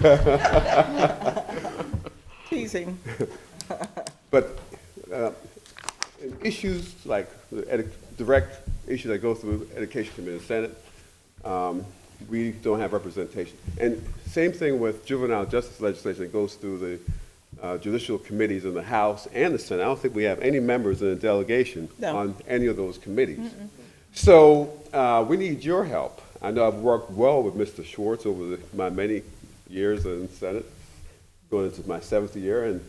Teasing. But issues like direct issues that go through Education Committee and Senate, we don't have representation. And same thing with juvenile justice legislation that goes through the judicial committees in the House and the Senate. I don't think we have any members in the delegation on any of those committees. So we need your help. I know I've worked well with Mr. Schwartz over my many years in the Senate, going into my 7th year, and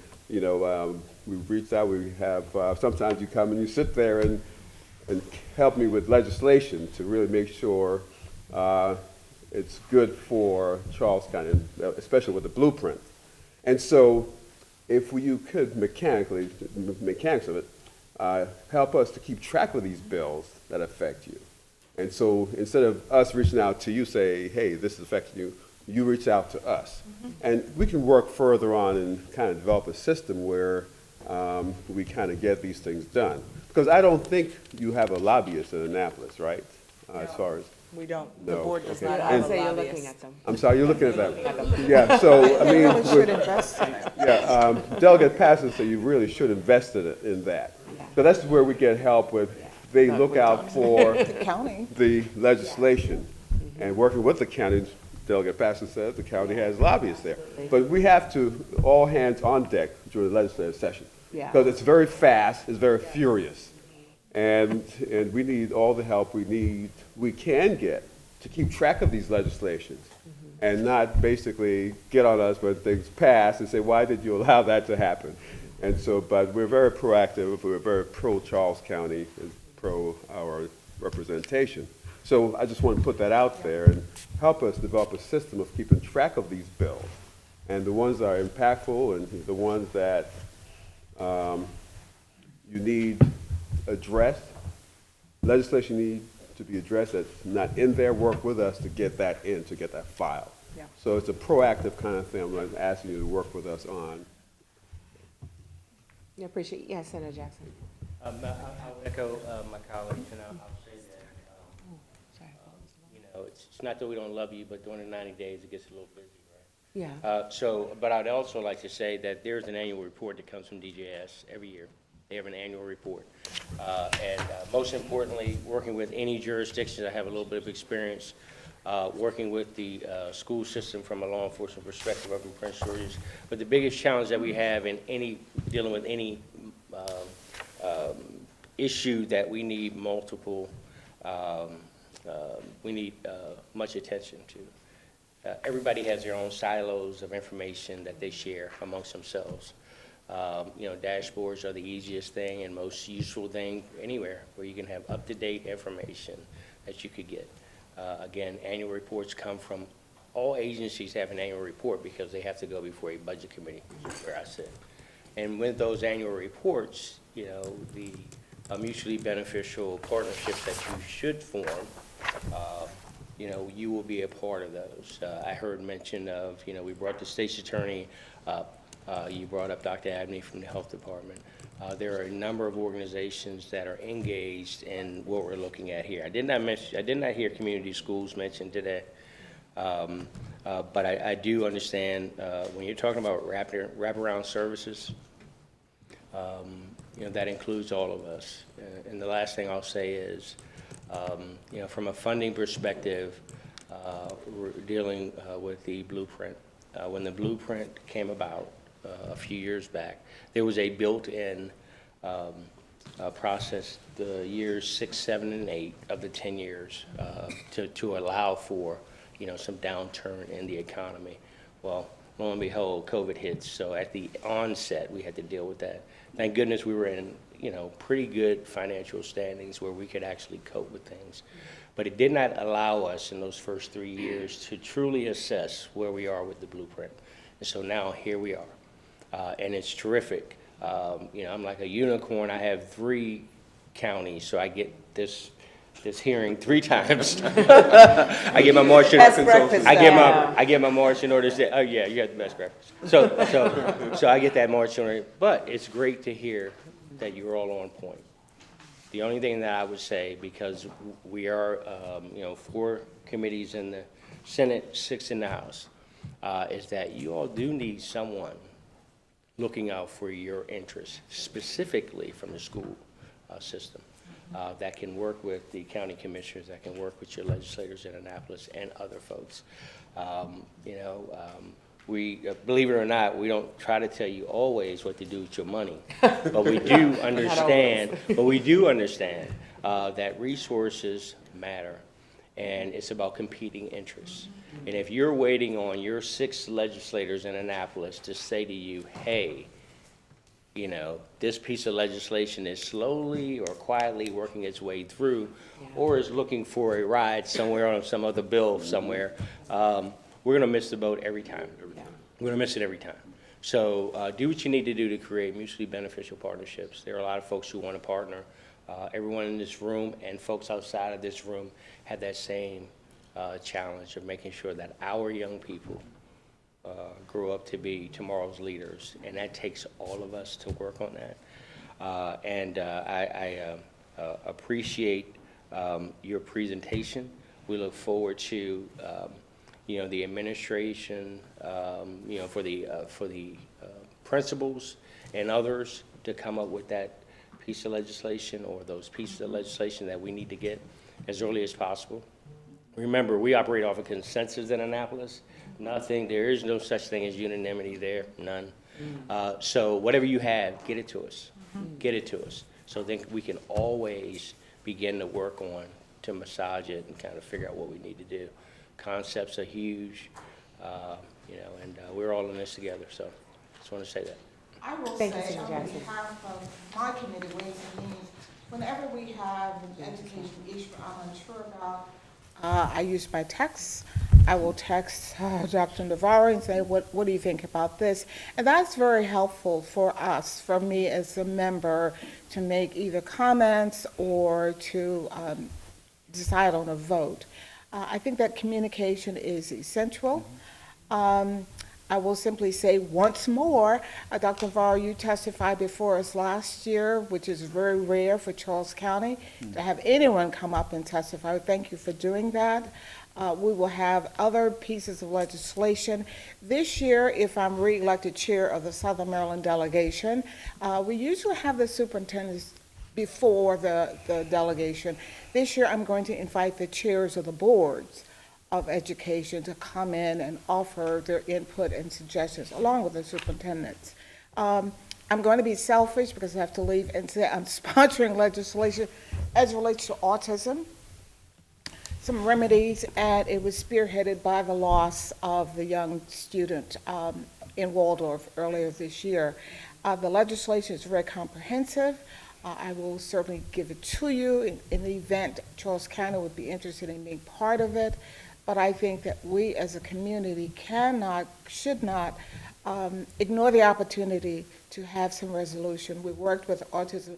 we've reached out. We have sometimes you come and you sit there and help me with legislation to really make sure it's good for Charles County, especially with the blueprint. And so, if you could mechanics of it, help us to keep track of these bills that affect you. And so instead of us reaching out to you, say, hey, this is affecting you, you reach out to us. And we can work further on and kind of develop a system where we kind of get these things done. Because I don't think you have a lobbyist in Annapolis, right? As far as. We don't, No, the board does okay. not And- have a lobbyist. I'm sorry, you're looking at that. Yeah, so, I mean. We should invest in it. Yeah, Delegate Passon said you really should invest in that. So that's where we get help with, they look out for The county. the legislation. And working with the county, Delegate Passon said, the county has lobbyists there. But we have to, all hands on deck during the legislative session. Yeah. Because it's very fast, it's very furious. And we need all the help we can get to keep track of these legislations and not basically get on us when things pass and say, why did you allow that to happen? And so, but we're very proactive, we're very pro-Charles County and pro our representation. So I just want to put that out there and help us develop a system of keeping track of these bills. And the ones that are impactful and the ones that you need addressed, legislation needs to be addressed that's not in there, work with us to get that in, to get that filed. Yeah. So it's a proactive kind of thing I'm asking you to work with us on. I appreciate, yes, Senator Jackson. I'll echo my colleagues, and I'll say that, it's not that we don't love you, but during the 90 days, it gets a little busy, right? Yeah. But I'd also like to say that there's an annual report that comes from DJS every year. They have an annual report. And most importantly, working with any jurisdictions, I have a little bit of experience working with the school system from a law enforcement perspective up in Prince George's. But the biggest challenge that we have in dealing with any issue that we need much attention to. Everybody has their own silos of information that they share amongst themselves. Dashboards are the easiest thing and most useful thing anywhere where you can have up-to-date information that you could get. Again, annual reports come from, all agencies have an annual report because they have to go before a budget committee, which is where I sit. And with those annual reports, the mutually beneficial partnerships that you should form, you will be a part of those. I heard mention of, we brought the state's attorney up. You brought up Dr. Abney from the health department. There are a number of organizations that are engaged in what we're looking at here. I did not hear community schools mentioned today, but I do understand when you're talking about wraparound services, that includes all of us. And the last thing I'll say is, from a funding perspective, we're dealing with the blueprint. When the blueprint came about, a few years back, there was a built-in process the years 6, 7, and 8 of the 10 years to allow for some downturn in the economy. Well, lo and behold, COVID hits. So at the onset, we had to deal with that. Thank goodness we were in pretty good financial standings where we could actually cope with things. But it did not allow us in those first 3 years to truly assess where we are with the blueprint. And so now here we are. And it's terrific. I'm like a unicorn. I have 3 counties, so I get this this hearing 3 times. I get my Martian. Best breakfast I get my Martian orders. Oh yeah, you got the best breakfast. So I get that Martian order. But it's great to hear that you're all on point. The only thing that I would say, because we are, 4 committees in the Senate, 6 in the House, is that you all do need someone looking out for your interests, specifically from the school system, that can work with the county commissioners, that can work with your legislators in Annapolis and other folks. We, believe it or not, we don't try to tell you always what to do with your money, but we do understand, that resources matter, and it's about competing interests. And if you're waiting on your 6 legislators in Annapolis to say to you, hey, this piece of legislation is slowly or quietly working its way through, or is looking for a ride somewhere on some other bill somewhere, we're gonna miss the boat every time. We're gonna miss it every time. So do what you need to do to create mutually beneficial partnerships. There are a lot of folks who want to partner. Everyone in this room and folks outside of this room have that same challenge of making sure that our young people grow up to be tomorrow's leaders, and that takes all of us to work on that. I appreciate your presentation. We look forward to the administration, for the principals and others to come up with that piece of legislation or those pieces of legislation that we need to get as early as possible. Remember, we operate off a consensus in Annapolis. There is no such thing as unanimity there, none. So whatever you have, get it to us. Get it to us. So then we can always begin to work on to massage it and kind of figure out what we need to do. Concepts are huge, and we're all in this together, so just want to say that. I will Thank you, say, Senator on Jackson. behalf of my committee, Ways and Means, whenever we have an education issue I'm unsure about, I use my texts. I will text Dr. Navarro and say, what do you think about this? And that's very helpful for us, for me as a member, to make either comments or to decide on a vote. I think that communication is essential. I will simply say once more, Dr. Navarro, you testified before us last year, which is very rare for Charles County to have anyone come up and testify. Thank you for doing that. We will have other pieces of legislation. This year, if I'm re-elected chair of the Southern Maryland delegation, we usually have the superintendent before the delegation. This year, I'm going to invite the chairs of the boards of education to come in and offer their input and suggestions, along with the superintendents. I'm going to be selfish because I have to leave and say I'm sponsoring legislation as it relates to autism, some remedies, and it was spearheaded by the loss of the young student in Waldorf earlier this year. The legislation is very comprehensive. I will certainly give it to you in the event Charles County would be interested in being part of it. But I think that we as a community should not ignore the opportunity to have some resolution. We worked with Autism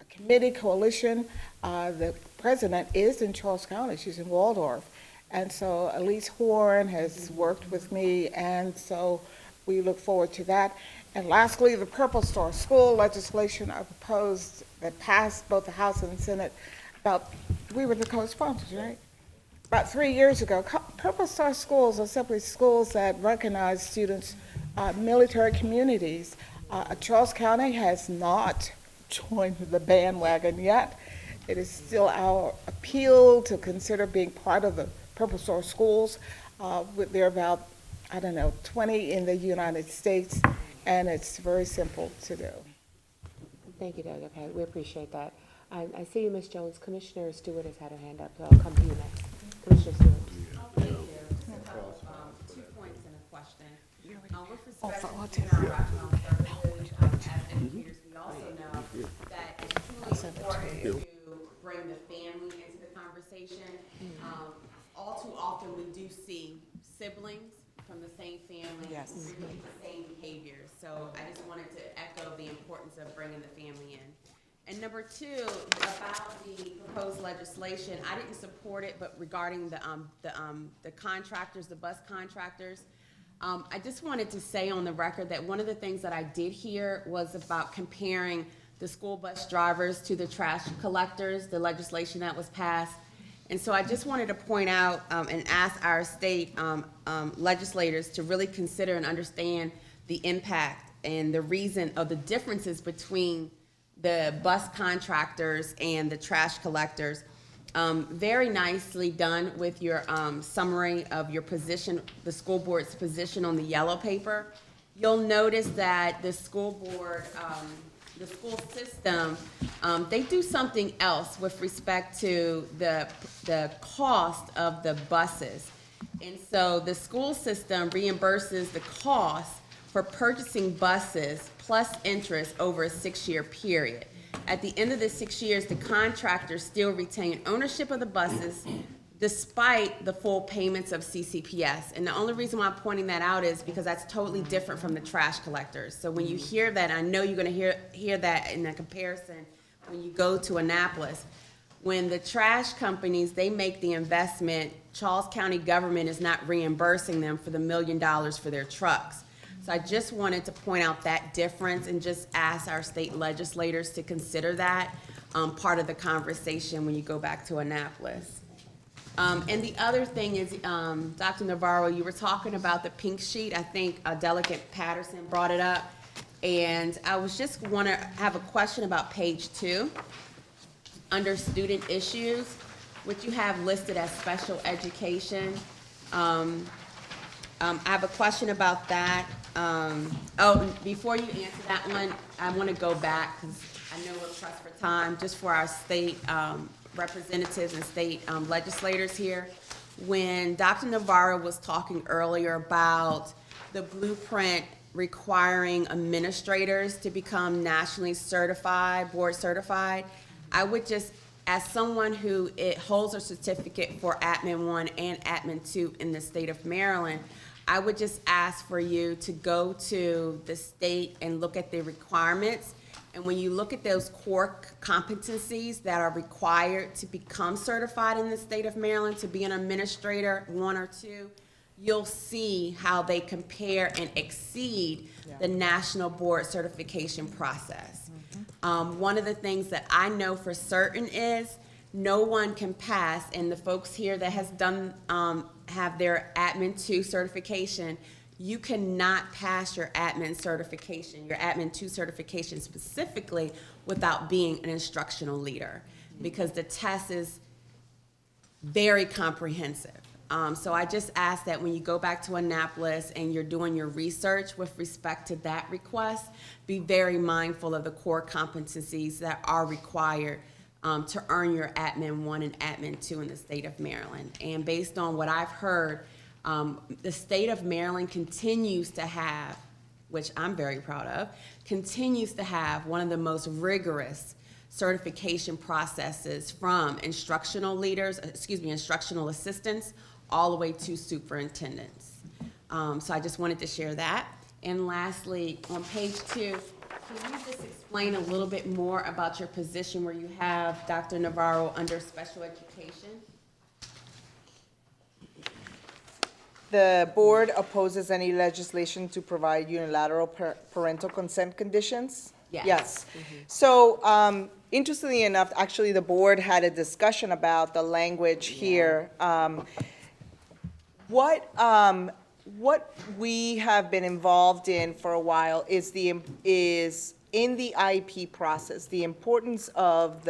Committee Coalition. The president is in Charles County. She's in Waldorf. And so Elise Horn has worked with me, and so we look forward to that. And lastly, the Purple Star School legislation I proposed that passed both the House and the Senate we were the co-sponsors, right? About 3 years ago. Purple Star schools are simply schools that recognize students' military communities. Charles County has not joined the bandwagon yet. It is still our appeal to consider being part of the Purple Star schools. There are about, 20 in the United States, and it's very simple to do. Thank you, Doug. Okay, we appreciate that. I see you, Ms. Jones. Commissioner Stewart has had her hand up, so I'll come to you next. Commissioner Stewart. Thank you. Just have 2 points and a question. With respect to our rational services, as educators, we also know that it's truly important to bring the family into the conversation. All too often, we do see siblings from the same family who repeat the same behaviors. So I just wanted to echo the importance of bringing the family in. And number two, about the proposed legislation, I didn't support it, but regarding the contractors, the bus contractors, I just wanted to say on the record that one of the things that I did hear was about comparing the school bus drivers to the trash collectors, the legislation that was passed. And so I just wanted to point out and ask our state legislators to really consider and understand the impact and the reason of the differences between the bus contractors and the trash collectors. Very nicely done with your summary of your position, the school board's position on the yellow paper. You'll notice that the school board, the school system, they do something else with respect to the cost of the buses. And so the school system reimburses the cost for purchasing buses plus interest over a 6-year period. At the end of the 6 years, the contractors still retain ownership of the buses despite the full payments of CCPS. And the only reason why I'm pointing that out is because that's totally different from the trash collectors. So when you hear that, I know you're gonna hear that in a comparison when you go to Annapolis. When the trash companies, they make the investment, Charles County government is not reimbursing them for the $1 million for their trucks. So I just wanted to point out that difference and just ask our state legislators to consider that part of the conversation when you go back to Annapolis. And the other thing is, Dr. Navarro, you were talking about the pink sheet. I think Delegate Patterson brought it up. And I was just want to have a question about page 2, under student issues, which you have listed as special education. I have a question about that. Before you answer that one, I want to go back because I know we're pressed for time, just for our state representatives and state legislators here. When Dr. Navarro was talking earlier about the blueprint requiring administrators to become nationally certified, board certified, I would just, as someone who holds a certificate for Admin 1 and Admin 2 in the state of Maryland, I would just ask for you to go to the state and look at the requirements. And when you look at those core competencies that are required to become certified in the state of Maryland, to be an administrator, 1 or 2, you'll see how they compare and exceed the national board certification process. One of the things that I know for certain is no one can pass, and the folks here that has done, have their Admin 2 certification, you cannot pass your Admin certification, your Admin 2 certification specifically, without being an instructional leader, because the test is very comprehensive. So I just ask that when you go back to Annapolis and you're doing your research with respect to that request, be very mindful of the core competencies that are required to earn your Admin 1 and Admin 2 in the state of Maryland. And based on what I've heard, the state of Maryland continues to have, which I'm very proud of, continues to have one of the most rigorous certification processes from instructional leaders, instructional assistants, all the way to superintendents. So I just wanted to share that. And lastly, on page 2, can you just explain a little bit more about your position where you have Dr. Navarro under special education? The board opposes any legislation to provide unilateral parental consent conditions? Yes. Yes. So, interestingly enough, actually, the board had a discussion about the language here. What we have been involved in for a while is in the IEP process, the importance of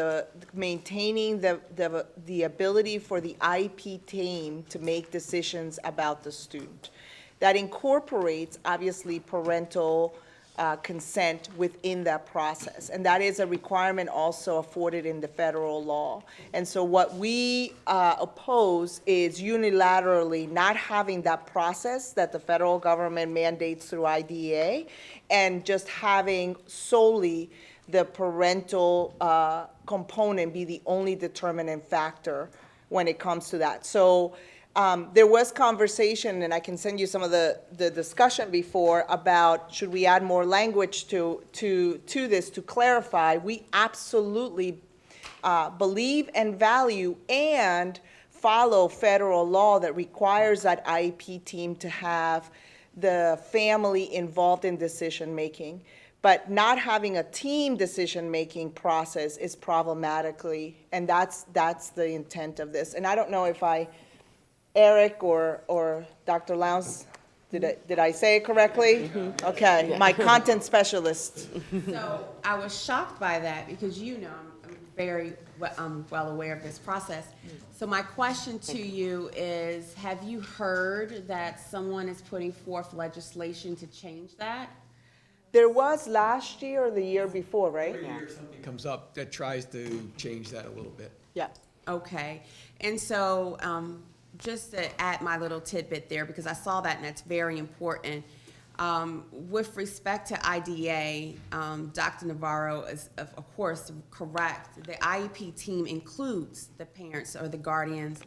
maintaining the ability for the IEP team to make decisions about the student. That incorporates, obviously, parental consent within that process. And that is a requirement also afforded in the federal law. And so what we oppose is unilaterally not having that process that the federal government mandates through IDEA, and just having solely the parental component be the only determinant factor when it comes to that. So There was conversation, and I can send you some of the discussion before, about should we add more language to this to clarify. We absolutely believe and value and follow federal law that requires that IEP team to have the family involved in decision-making. But not having a team decision-making process is problematically, and that's the intent of this. And I don't know if Eric or Dr. Lowndes, did I say it correctly? Okay, my content specialist. So I was shocked by that because I'm very well aware of this process. So my question to you is, have you heard that someone is putting forth legislation to change that? There was last year or the year before, right? Every year something comes up that tries to change that a little bit. Yeah. Okay, and so, just to add my little tidbit there, because I saw that and that's very important. With respect to IDA, Dr. Navarro is, of course, correct. The IEP team includes the parents or the guardians,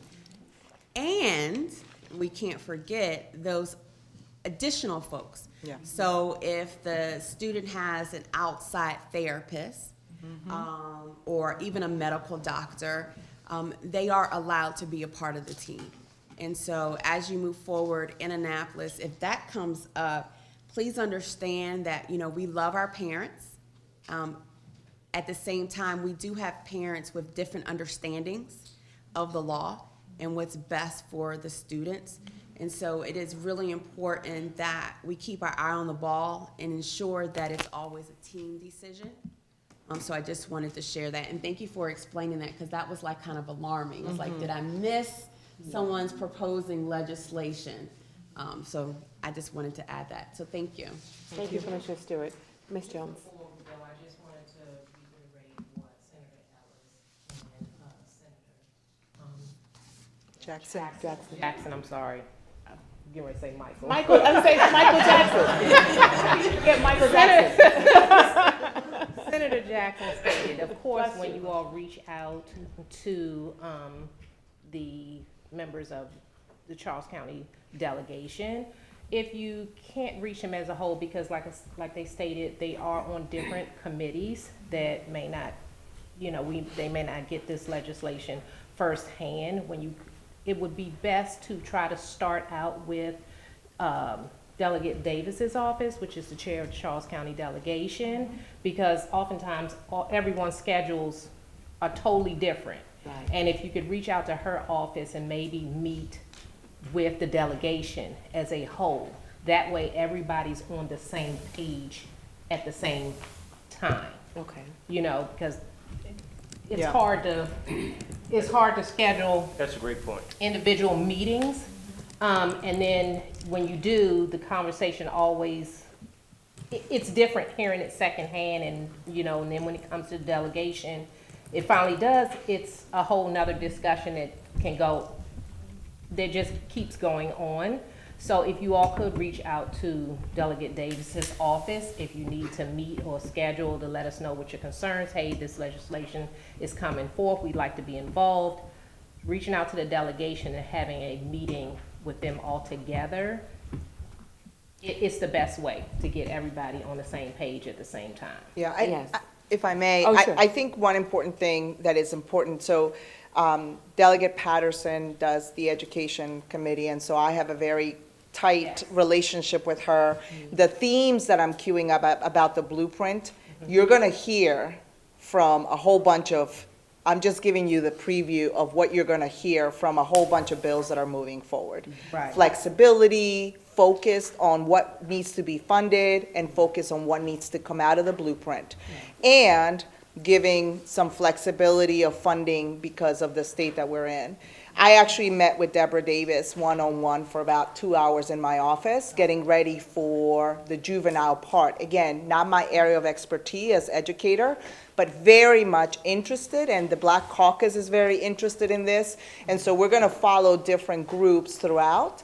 and we can't forget those additional folks. Yeah. So if the student has an outside therapist, or even a medical doctor, they are allowed to be a part of the team. And so as you move forward in Annapolis, if that comes up, please understand that, we love our parents. At the same time, we do have parents with different understandings of the law and what's best for the students. And so it is really important that we keep our eye on the ball and ensure that it's always a team decision. So I just wanted to share that, and thank you for explaining that, because that was like kind of alarming. It's like, did I miss someone's proposing legislation? So I just wanted to add that, so thank you. Thank you, Commissioner Stewart. Ms. Jones. Before we go, I just wanted to reiterate what Senator Ellis and Senator Jackson. I'm sorry. I'm getting ready to say Michael. I'm saying Michael Jackson. Get Michael Jackson. Senator Jackson stated, of course, when you all reach out to the members of the Charles County delegation, if you can't reach them as a whole, because like they stated, they are on different committees that may not, they may not get this legislation firsthand. It would be best to try to start out with Delegate Davis's office, which is the chair of the Charles County delegation, because oftentimes everyone's schedules are totally different. Right. And if you could reach out to her office and maybe meet with the delegation as a whole, that way everybody's on the same page at the same time. Okay. Because it's hard to schedule That's a great point. individual meetings. And then when you do, the conversation always, it's different hearing it secondhand, and, and then when it comes to the delegation, it finally does, it's a whole nother discussion that just keeps going on. So if you all could reach out to Delegate Davis's office, if you need to meet or schedule to let us know what your concerns, hey, this legislation is coming forth, we'd like to be involved. Reaching out to the delegation and having a meeting with them all together, it's the best way to get everybody on the same page at the same time. Yeah, if I may, Sure. I think one important thing that is important, so Delegate Patterson does the Education Committee, and so I have a very tight relationship with her. The themes that I'm queuing up about the blueprint, you're gonna hear from a whole bunch of, I'm just giving you the preview of what you're gonna hear from a whole bunch of bills that are moving forward. Right. Flexibility, focused on what needs to be funded, and focus on what needs to come out of the blueprint. And giving some flexibility of funding because of the state that we're in. I actually met with Deborah Davis one-on-one for about 2 hours in my office, getting ready for the juvenile part. Again, not my area of expertise as educator, but very much interested, and the Black Caucus is very interested in this. And so we're gonna follow different groups throughout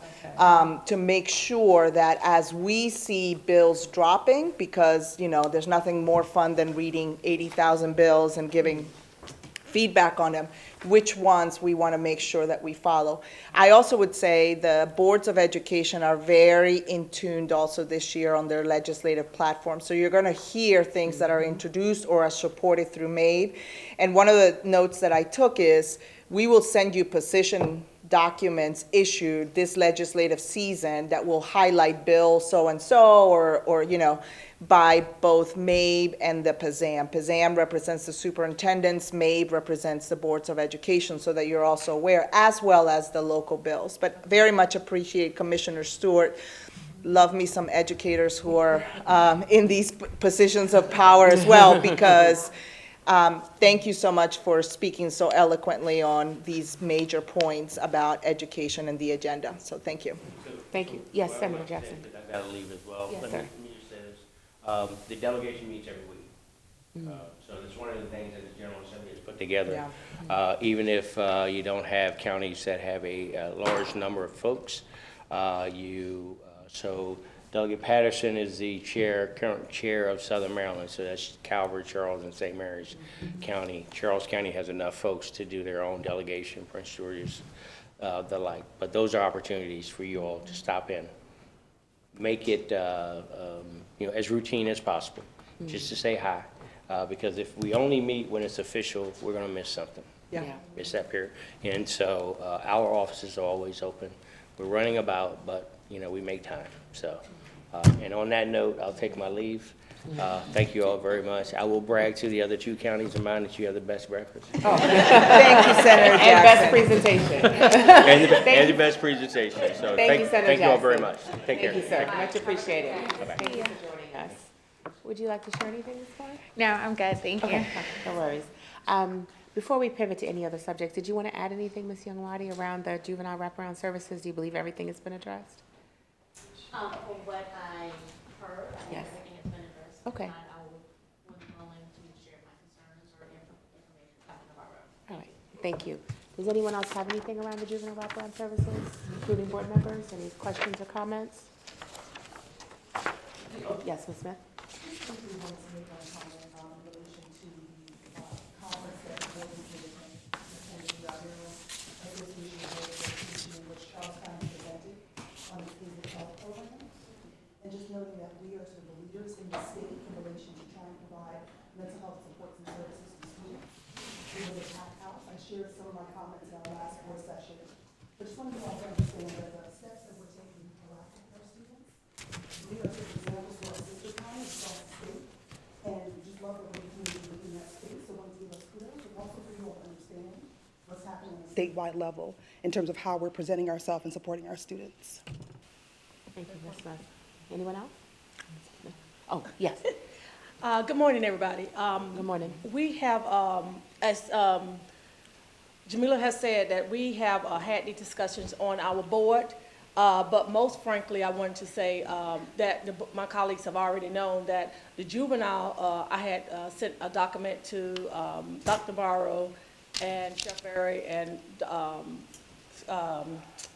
to make sure that as we see bills dropping, because, there's nothing more fun than reading 80,000 bills and giving feedback on them, which ones we want to make sure that we follow. I also would say the boards of education are very in tuned also this year on their legislative platform. So you're going to hear things that are introduced or are supported through MABE. And one of the notes that I took is we will send you position documents issued this legislative season that will highlight bill so-and-so or by both MABE and the PASAM. PASAM represents the superintendents, MABE represents the boards of education, so that you're also aware, as well as the local bills. But very much appreciate Commissioner Stewart. Love me some educators who are in these positions of power as well, because thank you so much for speaking so eloquently on these major points about education and the agenda. So thank you. Thank you. Yes, Senator Jackson. I've got to leave as well. Yes, Let sir. me just say this. The delegation meets every week. So that's one of the things that the General Assembly has put together. Even if you don't have counties that have a large number of folks, so Delegate Patterson is the current chair of Southern Maryland, so that's Calvert, Charles, and St. Mary's County. Charles County has enough folks to do their own delegation, Prince George's, the like. But those are opportunities for you all to stop in. Make it as routine as possible, just to say hi. Because if we only meet when it's official, we're going to miss something. Yeah. Miss that period. And so our offices are always open. We're running about, but we make time. So, and on that note, I'll take my leave. Thank you all very much. I will brag to the other two counties of mine that you have the best breakfast. Oh. Thank you, Senator Jackson. And best presentation. and the best presentation. So Thank you, Senator thank you all Jackson. very much. Take care. Thank you, sir. Much appreciated. Thank you for joining us. Would you like to share anything this morning? No, I'm good, thank you. Okay, no worries. Before we pivot to any other subjects, did you want to add anything, Ms. Youngwadi, around the juvenile wraparound services? Do you believe everything has been addressed? From what I heard, I think Yes. everything has been addressed. Okay. I would be willing to share my concerns or information coming tomorrow. All right, thank you. Does anyone else have anything around the juvenile wraparound services, including board members? Any questions or comments? Yes, Ms. Smith? And just noting that we are sort of the leaders in the state in relation to trying to provide mental health supports and services to students. We were the PAC House. I shared some of my comments in our last board session. But just wanted you all to understand that the steps that we're taking to proactive with our students, we are taking examples to our sister counties across the state. And we just love what we're doing in that space. So I wanted to give us kudos, but also for you all to understand what's happening on a statewide level in terms of how we're presenting ourselves and supporting our students. Thank you, Ms. Smith. Anyone else? Oh, yes. Good morning, everybody. Good morning. We have, as Jamila has said, that we have had these discussions on our board, but most frankly, I wanted to say that my colleagues have already known that the juvenile, I had sent a document to Dr. Barrow and Chef Berry and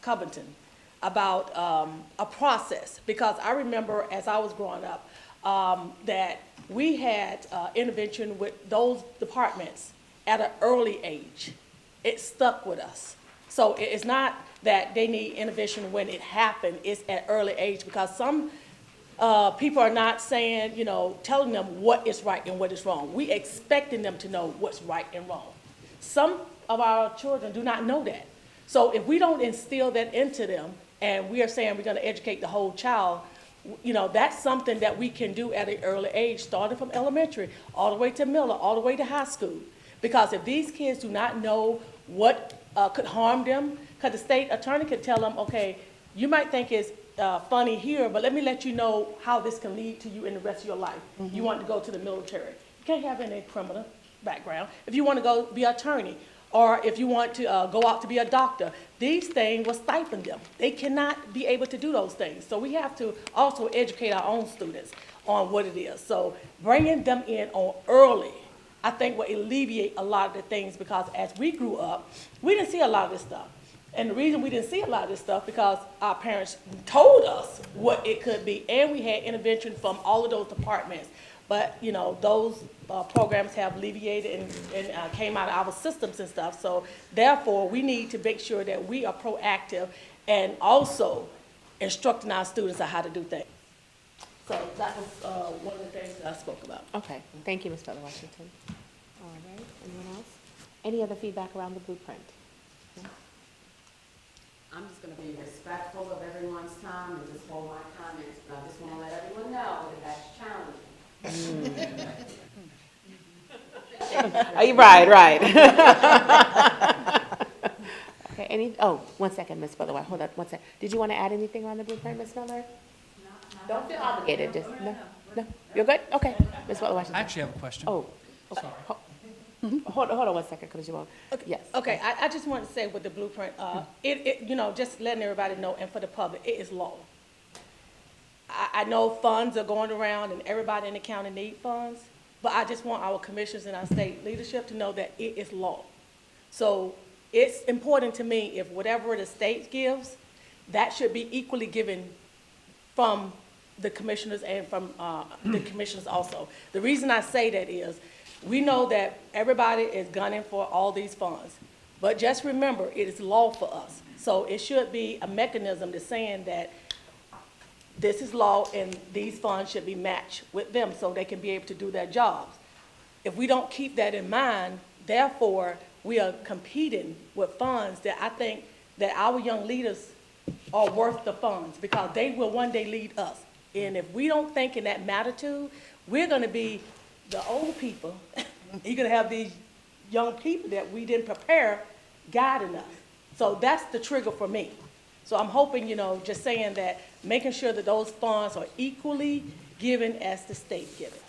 Covington about a process, because I remember as I was growing up that we had intervention with those departments at an early age. It stuck with us. So it's not that they need intervention when it happened, it's at early age, because some people are not saying, telling them what is right and what is wrong. We expecting them to know what's right and wrong. Some of our children do not know that. So if we don't instill that into them, and we are saying we're going to educate the whole child, that's something that we can do at an early age, starting from elementary, all the way to middle, all the way to high school. Because if these kids do not know what could harm them, because the state attorney could tell them, okay, you might think it's funny here, but let me let you know how this can lead to you in the rest of your life. Mm-hmm. You want to go to the military. You can't have any criminal background. If you want to go be an attorney, or if you want to go out to be a doctor, these things will stifle them. They cannot be able to do those things. So we have to also educate our own students on what it is. So bringing them in on early, I think will alleviate a lot of the things, because as we grew up, we didn't see a lot of this stuff. And the reason we didn't see a lot of this stuff because our parents told us what it could be, and we had intervention from all of those departments. but, you know, those programs have alleviated and came out of our systems and stuff. So therefore, we need to make sure that we are proactive and also instructing our students on how to do things. So that was one of the things that I spoke about. Okay, thank you, Ms. Butler Washington. All right, anyone else? Any other feedback around the blueprint? No? I'm just gonna be respectful of everyone's time and just hold my comments, but I just wanna let everyone know that that's challenging. Right. Okay, one second, Ms. Butler, hold on, one second. Did you want to add anything around the blueprint, Ms. Miller? Don't feel obligated, just, no, you're good? Okay, Ms. Butler Washington. I actually have a question. Oh, okay. Hold on one second, because you won't, yes. Okay, I just want to say with the blueprint, you know, just letting everybody know and for the public, it is law. I know funds are going around and everybody in the county need funds, but I just want our commissioners and our state leadership to know that it is law. So it's important to me if whatever the state gives, that should be equally given from the commissioners and from the commissioners also. The reason I say that is, we know that everybody is gunning for all these funds, but just remember, it is law for us. So it should be a mechanism to saying that this is law and these funds should be matched with them so they can be able to do their jobs. If we don't keep that in mind, therefore, we are competing with funds that I think that our young leaders are worth the funds because they will one day lead us. And if we don't think in that magnitude, we're gonna be the old people. You're gonna have these young people that we didn't prepare guiding us. So that's the trigger for me. So I'm hoping, you know, just saying that, making sure that those funds are equally given as the state given.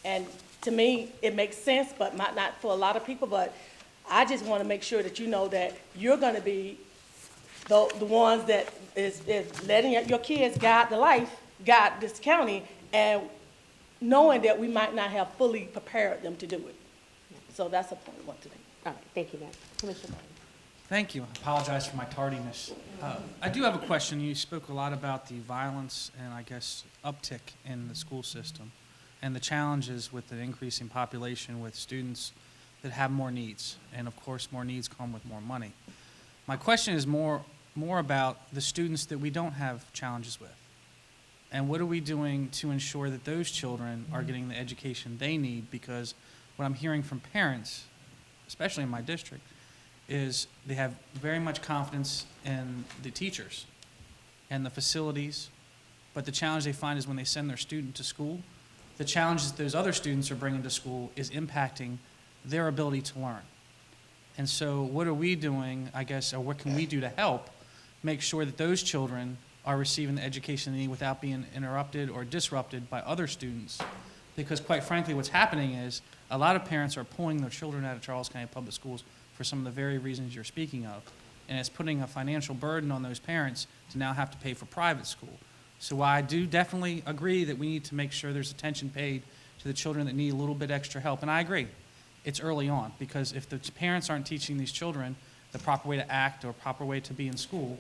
And to me, it makes sense, but might not for a lot of people, but I just want to make sure that you know that you're going to be the ones that is letting your kids guide this county, and knowing that we might not have fully prepared them to do it. So that's a point I want to make. All right, thank you, ma'am. Commissioner Barton. Thank you. I apologize for my tardiness. I do have a question. You spoke a lot about the violence and, I guess, uptick in the school system and the challenges with the increasing population with students that have more needs. And, of course, more needs come with more money. My question is more about the students that we don't have challenges with. And what are we doing to ensure that those children are getting the education they need? Because what I'm hearing from parents, especially in my district, is they have very much confidence in the teachers and the facilities, but the challenge they find is when they send their student to school, the challenges those other students are bringing to school is impacting their ability to learn. And so what are we doing, I guess, or what can we do to help make sure that those children are receiving the education they need without being interrupted or disrupted by other students? Because quite frankly, what's happening is a lot of parents are pulling their children out of Charles County Public Schools for some of the very reasons you're speaking of. And it's putting a financial burden on those parents to now have to pay for private school. So I do definitely agree that we need to make sure there's attention paid to the children that need a little bit extra help. And I agree, it's early on, because if the parents aren't teaching these children the proper way to act or proper way to be in school,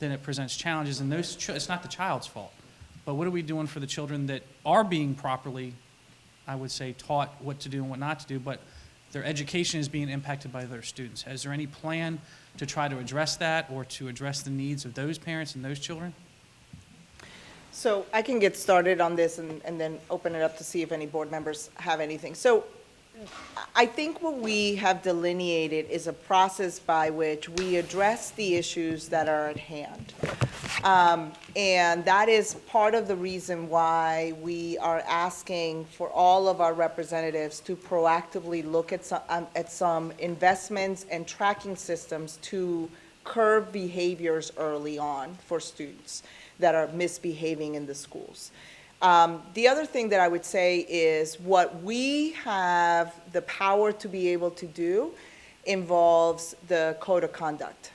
then it presents challenges. And it's not the child's fault. But what are we doing for the children that are being properly, I would say, taught what to do and what not to do, but their education is being impacted by their students? Is there any plan to try to address that or to address the needs of those parents and those children? So I can get started on this and then open it up to see if any board members have anything. So I think what we have delineated is a process by which we address the issues that are at hand. And that is part of the reason why we are asking for all of our representatives to proactively look at some investments and tracking systems to curb behaviors early on for students that are misbehaving in the schools. The other thing that I would say is what we have the power to be able to do involves the code of conduct.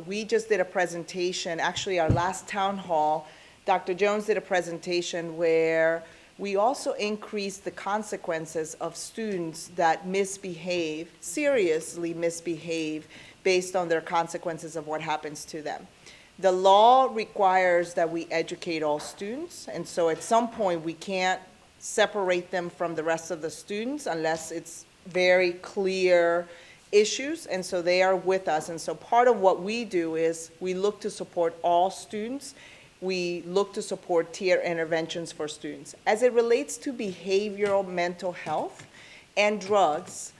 We just did a presentation, actually our last town hall, Dr. Jones did a presentation where we also increased the consequences of students that misbehave, seriously misbehave, based on their consequences of what happens to them. The law requires that we educate all students, and so at some point we can't separate them from the rest of the students unless it's very clear issues, and so they are with us. And so part of what we do is we look to support all students. We look to support tier interventions for students. As it relates to behavioral mental health and drugs,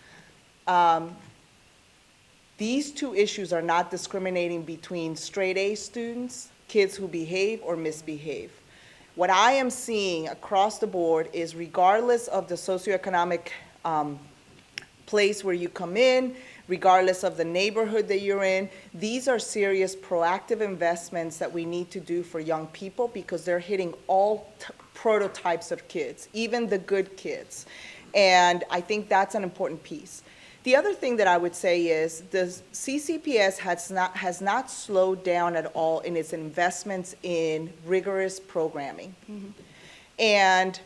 these two issues are not discriminating between straight A students, kids who behave or misbehave. What I am seeing across the board is regardless of the socioeconomic place where you come in, regardless of the neighborhood that you're in, these are serious proactive investments that we need to do for young people because they're hitting all prototypes of kids, even the good kids. And I think that's an important piece. The other thing that I would say is the CCPS has not slowed down at all in its investments in rigorous programming. And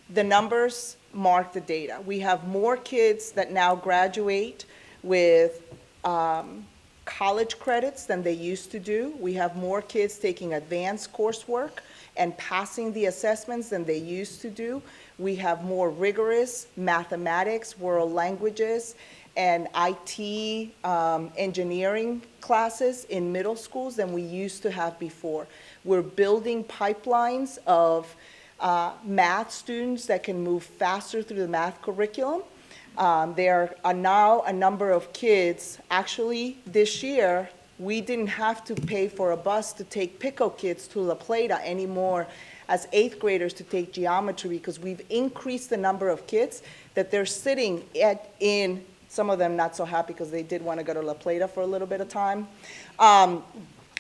the numbers mark the data. We have more kids that now graduate with college credits than they used to do. We have more kids taking advanced coursework and passing the assessments than they used to do. We have more rigorous mathematics, world languages, and IT engineering classes in middle schools than we used to have before. We're building pipelines of math students that can move faster through the math curriculum. There are now a number of kids, actually this year, we didn't have to pay for a bus to take PICO kids to La Plata anymore as 8th graders to take geometry because we've increased the number of kids that they're sitting in, some of them not so happy because they did want to go to La Plata for a little bit of time, and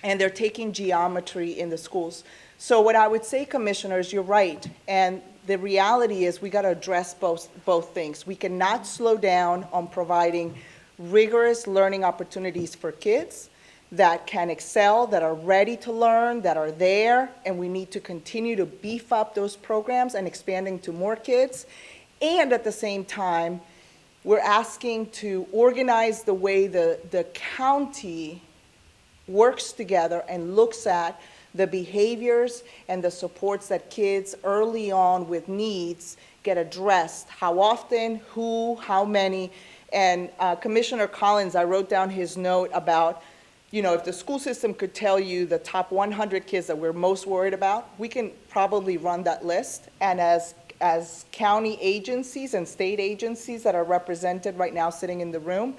they're taking geometry in the schools. So what I would say, commissioners, you're right, and the reality is we got to address both things. We cannot slow down on providing rigorous learning opportunities for kids that can excel, that are ready to learn, that are there, and we need to continue to beef up those programs and expanding to more kids. And at the same time, we're asking to organize the way the county works together and looks at the behaviors and the supports that kids early on with needs get addressed. How often, who, how many, and Commissioner Collins, I wrote down his note about, you know, if the school system could tell you the top 100 kids that we're most worried about, we can probably run that list. And as county agencies and state agencies that are represented right now sitting in the room,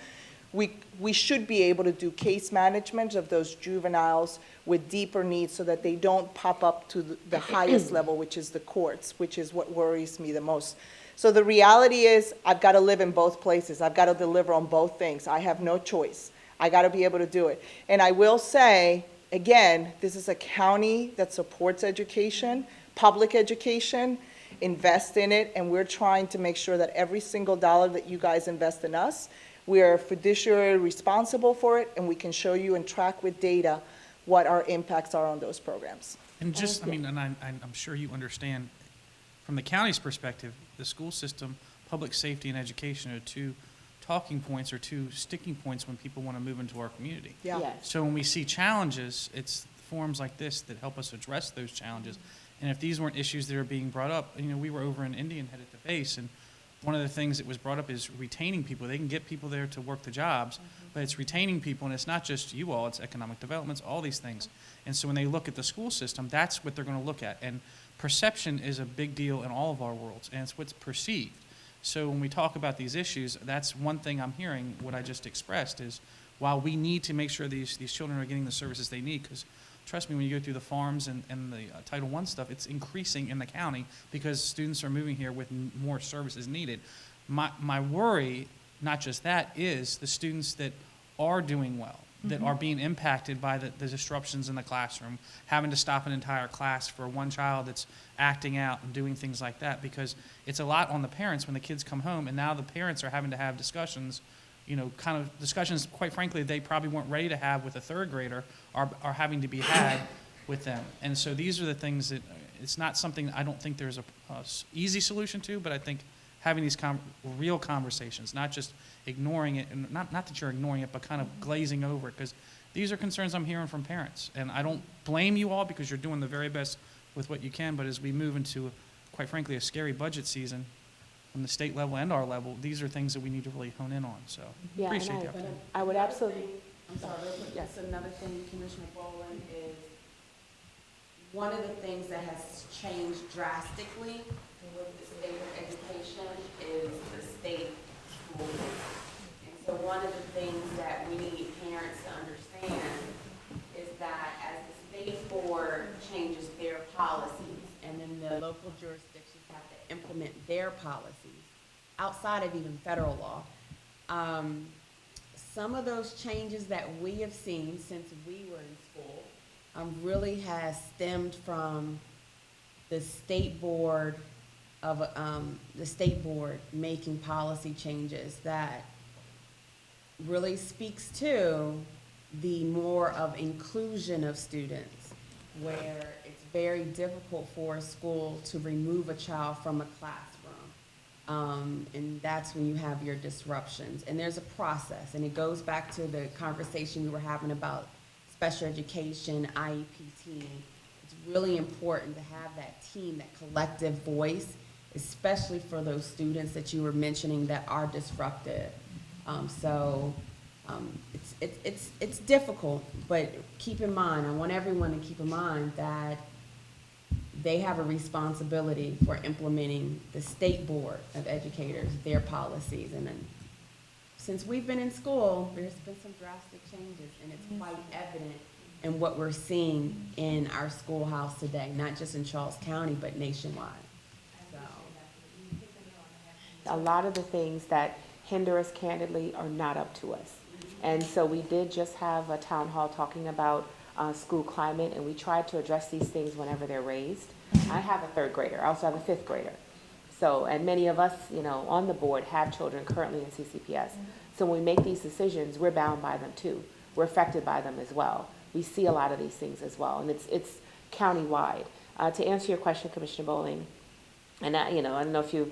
we should be able to do case management of those juveniles with deeper needs so that they don't pop up to the highest level, which is the courts, which is what worries me the most. So the reality is I've got to live in both places. I've got to deliver on both things. I have no choice. I got to be able to do it. And I will say, again, this is a county that supports education, public education, invest in it, and we're trying to make sure that every single dollar that you guys invest in us, we are fiduciary responsible for it, and we can show you and track with data what our impacts are on those programs. And just, I mean, and I'm sure you understand, from the county's perspective, the school system, public safety, and education are two talking points or two sticking points when people want to move into our community. Yeah. Yes. So when we see challenges, it's forums like this that help us address those challenges. And if these weren't issues that are being brought up, you know, we were over in India and headed to base, and one of the things that was brought up is retaining people. They can get people there to work the jobs, but it's retaining people, and it's not just you all, it's economic developments, all these things. And so when they look at the school system, that's what they're going to look at. And perception is a big deal in all of our worlds, and it's what's perceived. So when we talk about these issues, that's one thing I'm hearing, what I just expressed, is while we need to make sure these children are getting the services they need, because trust me, when you go through the farms and the Title I stuff, it's increasing in the county because students are moving here with more services needed. My worry, not just that, is the students that are doing well, that are being impacted by the disruptions in the classroom, having to stop an entire class for one child that's acting out and doing things like that, because it's a lot on the parents when the kids come home, and now the parents are having to have discussions, you know, kind of discussions, quite frankly, they probably weren't ready to have with a third grader, are having to be had with them. And so these are the things that, it's not something I don't think there's a easy solution to, but I think having these real conversations, not just ignoring it, and not that you're ignoring it, but kind of glazing over it, because these are concerns I'm hearing from parents. And I don't blame you all because you're doing the very best with what you can, but as we move into quite frankly, a scary budget season from the state level and our level, these are things that we need to really hone in on, so Yeah, and appreciate the opportunity. I would absolutely, I'm sorry, real quick, Yes. just another thing, Commissioner Boland, is one of the things that has changed drastically with the state of education is the state school board. And so one of the things that we need parents to understand is that as the state board changes their policies, and then the local jurisdictions have to implement their policies outside of even federal law, some of those changes that we have seen since we were in school really has stemmed from the state board making policy changes that really speaks to the more of inclusion of students, where it's very difficult for a school to remove a child from a classroom. And that's when you have your disruptions. And there's a process, and it goes back to the conversation we were having about special education, IEP team. It's really important to have that team, that collective voice, especially for those students that you were mentioning that are disruptive. It's difficult, but keep in mind, I want everyone to keep in mind that they have a responsibility for implementing the state board of educators, their policies. And then, since we've been in school, there's been some drastic changes, and it's quite evident in what we're seeing in our schoolhouse today, not just in Charles County, but nationwide. a lot of the things that hinder us candidly are not up to us. And so we did just have a town hall talking about school climate, and we tried to address these things whenever they're raised. I have a third grader. I also have a fifth grader. So, and many of us, you know, on the board have children currently in CCPS. So when we make these decisions, we're bound by them too. We're affected by them as well. We see a lot of these things as well, and it's county-wide. To answer your question, Commissioner Bowling, and I don't know if you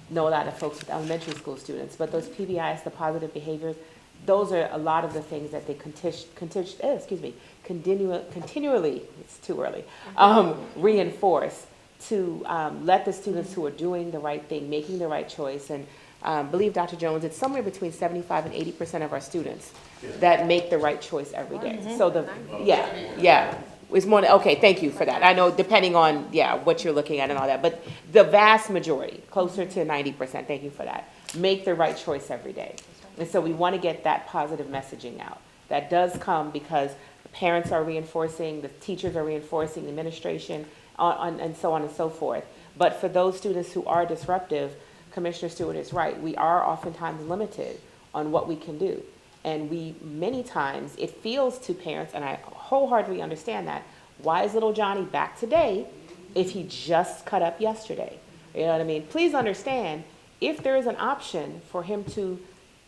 know a lot of folks with elementary school students, but those PBIs, the positive behaviors, those are a lot of the things that they continually, it's too early, reinforce to let the students who are doing the right thing, making the right choice, and believe Dr. Jones, it's somewhere between 75 and 80% of our students that make the right choice every day. So it's more than, okay, thank you for that. I know depending on, what you're looking at and all that, but the vast majority, closer to 90%, thank you for that, make the right choice every day. And so we want to get that positive messaging out. That does come because the parents are reinforcing, the teachers are reinforcing, the administration, and so on and so forth. But for those students who are disruptive, Commissioner Stewart is right, we are oftentimes limited on what we can do. And many times, it feels to parents, and I wholeheartedly understand that, why is little Johnny back today if he just cut up yesterday? You know what I mean? Please understand, if there is an option for him to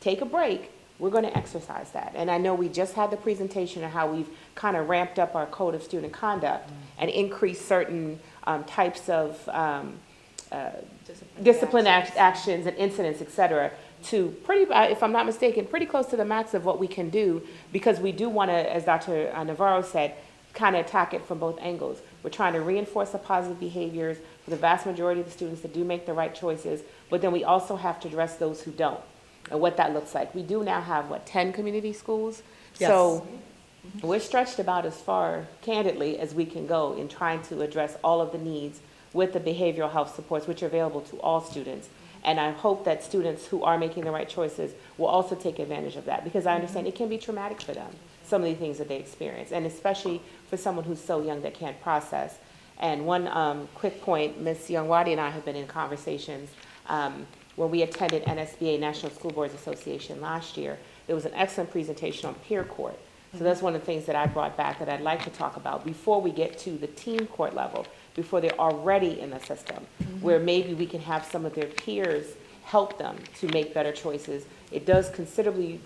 take a break, we're going to exercise that. And I know we just had the presentation of how we've kind of ramped up our code of student conduct and increased certain types of discipline actions and incidents, et cetera, to if I'm not mistaken, pretty close to the max of what we can do, because we do want to, as Dr. Navarro said, kind of attack it from both angles. We're trying to reinforce the positive behaviors for the vast majority of the students that do make the right choices, but then we also have to address those who don't, and what that looks like. We do now have, 10 community schools? Yes. So we're stretched about as far, candidly, as we can go in trying to address all of the needs with the behavioral health supports, which are available to all students. And I hope that students who are making the right choices will also take advantage of that, because I understand it can be traumatic for them, some of the things that they experience, and especially for someone who's so young that can't process. And one quick point, Ms. Youngwadi and I have been in conversations when we attended NSBA, National School Boards Association, last year. There was an excellent presentation on peer court. So that's one of the things that I brought back that I'd like to talk about before we get to the teen court level, before they're already in the system, where maybe we can have some of their peers help them to make better choices. It does considerably,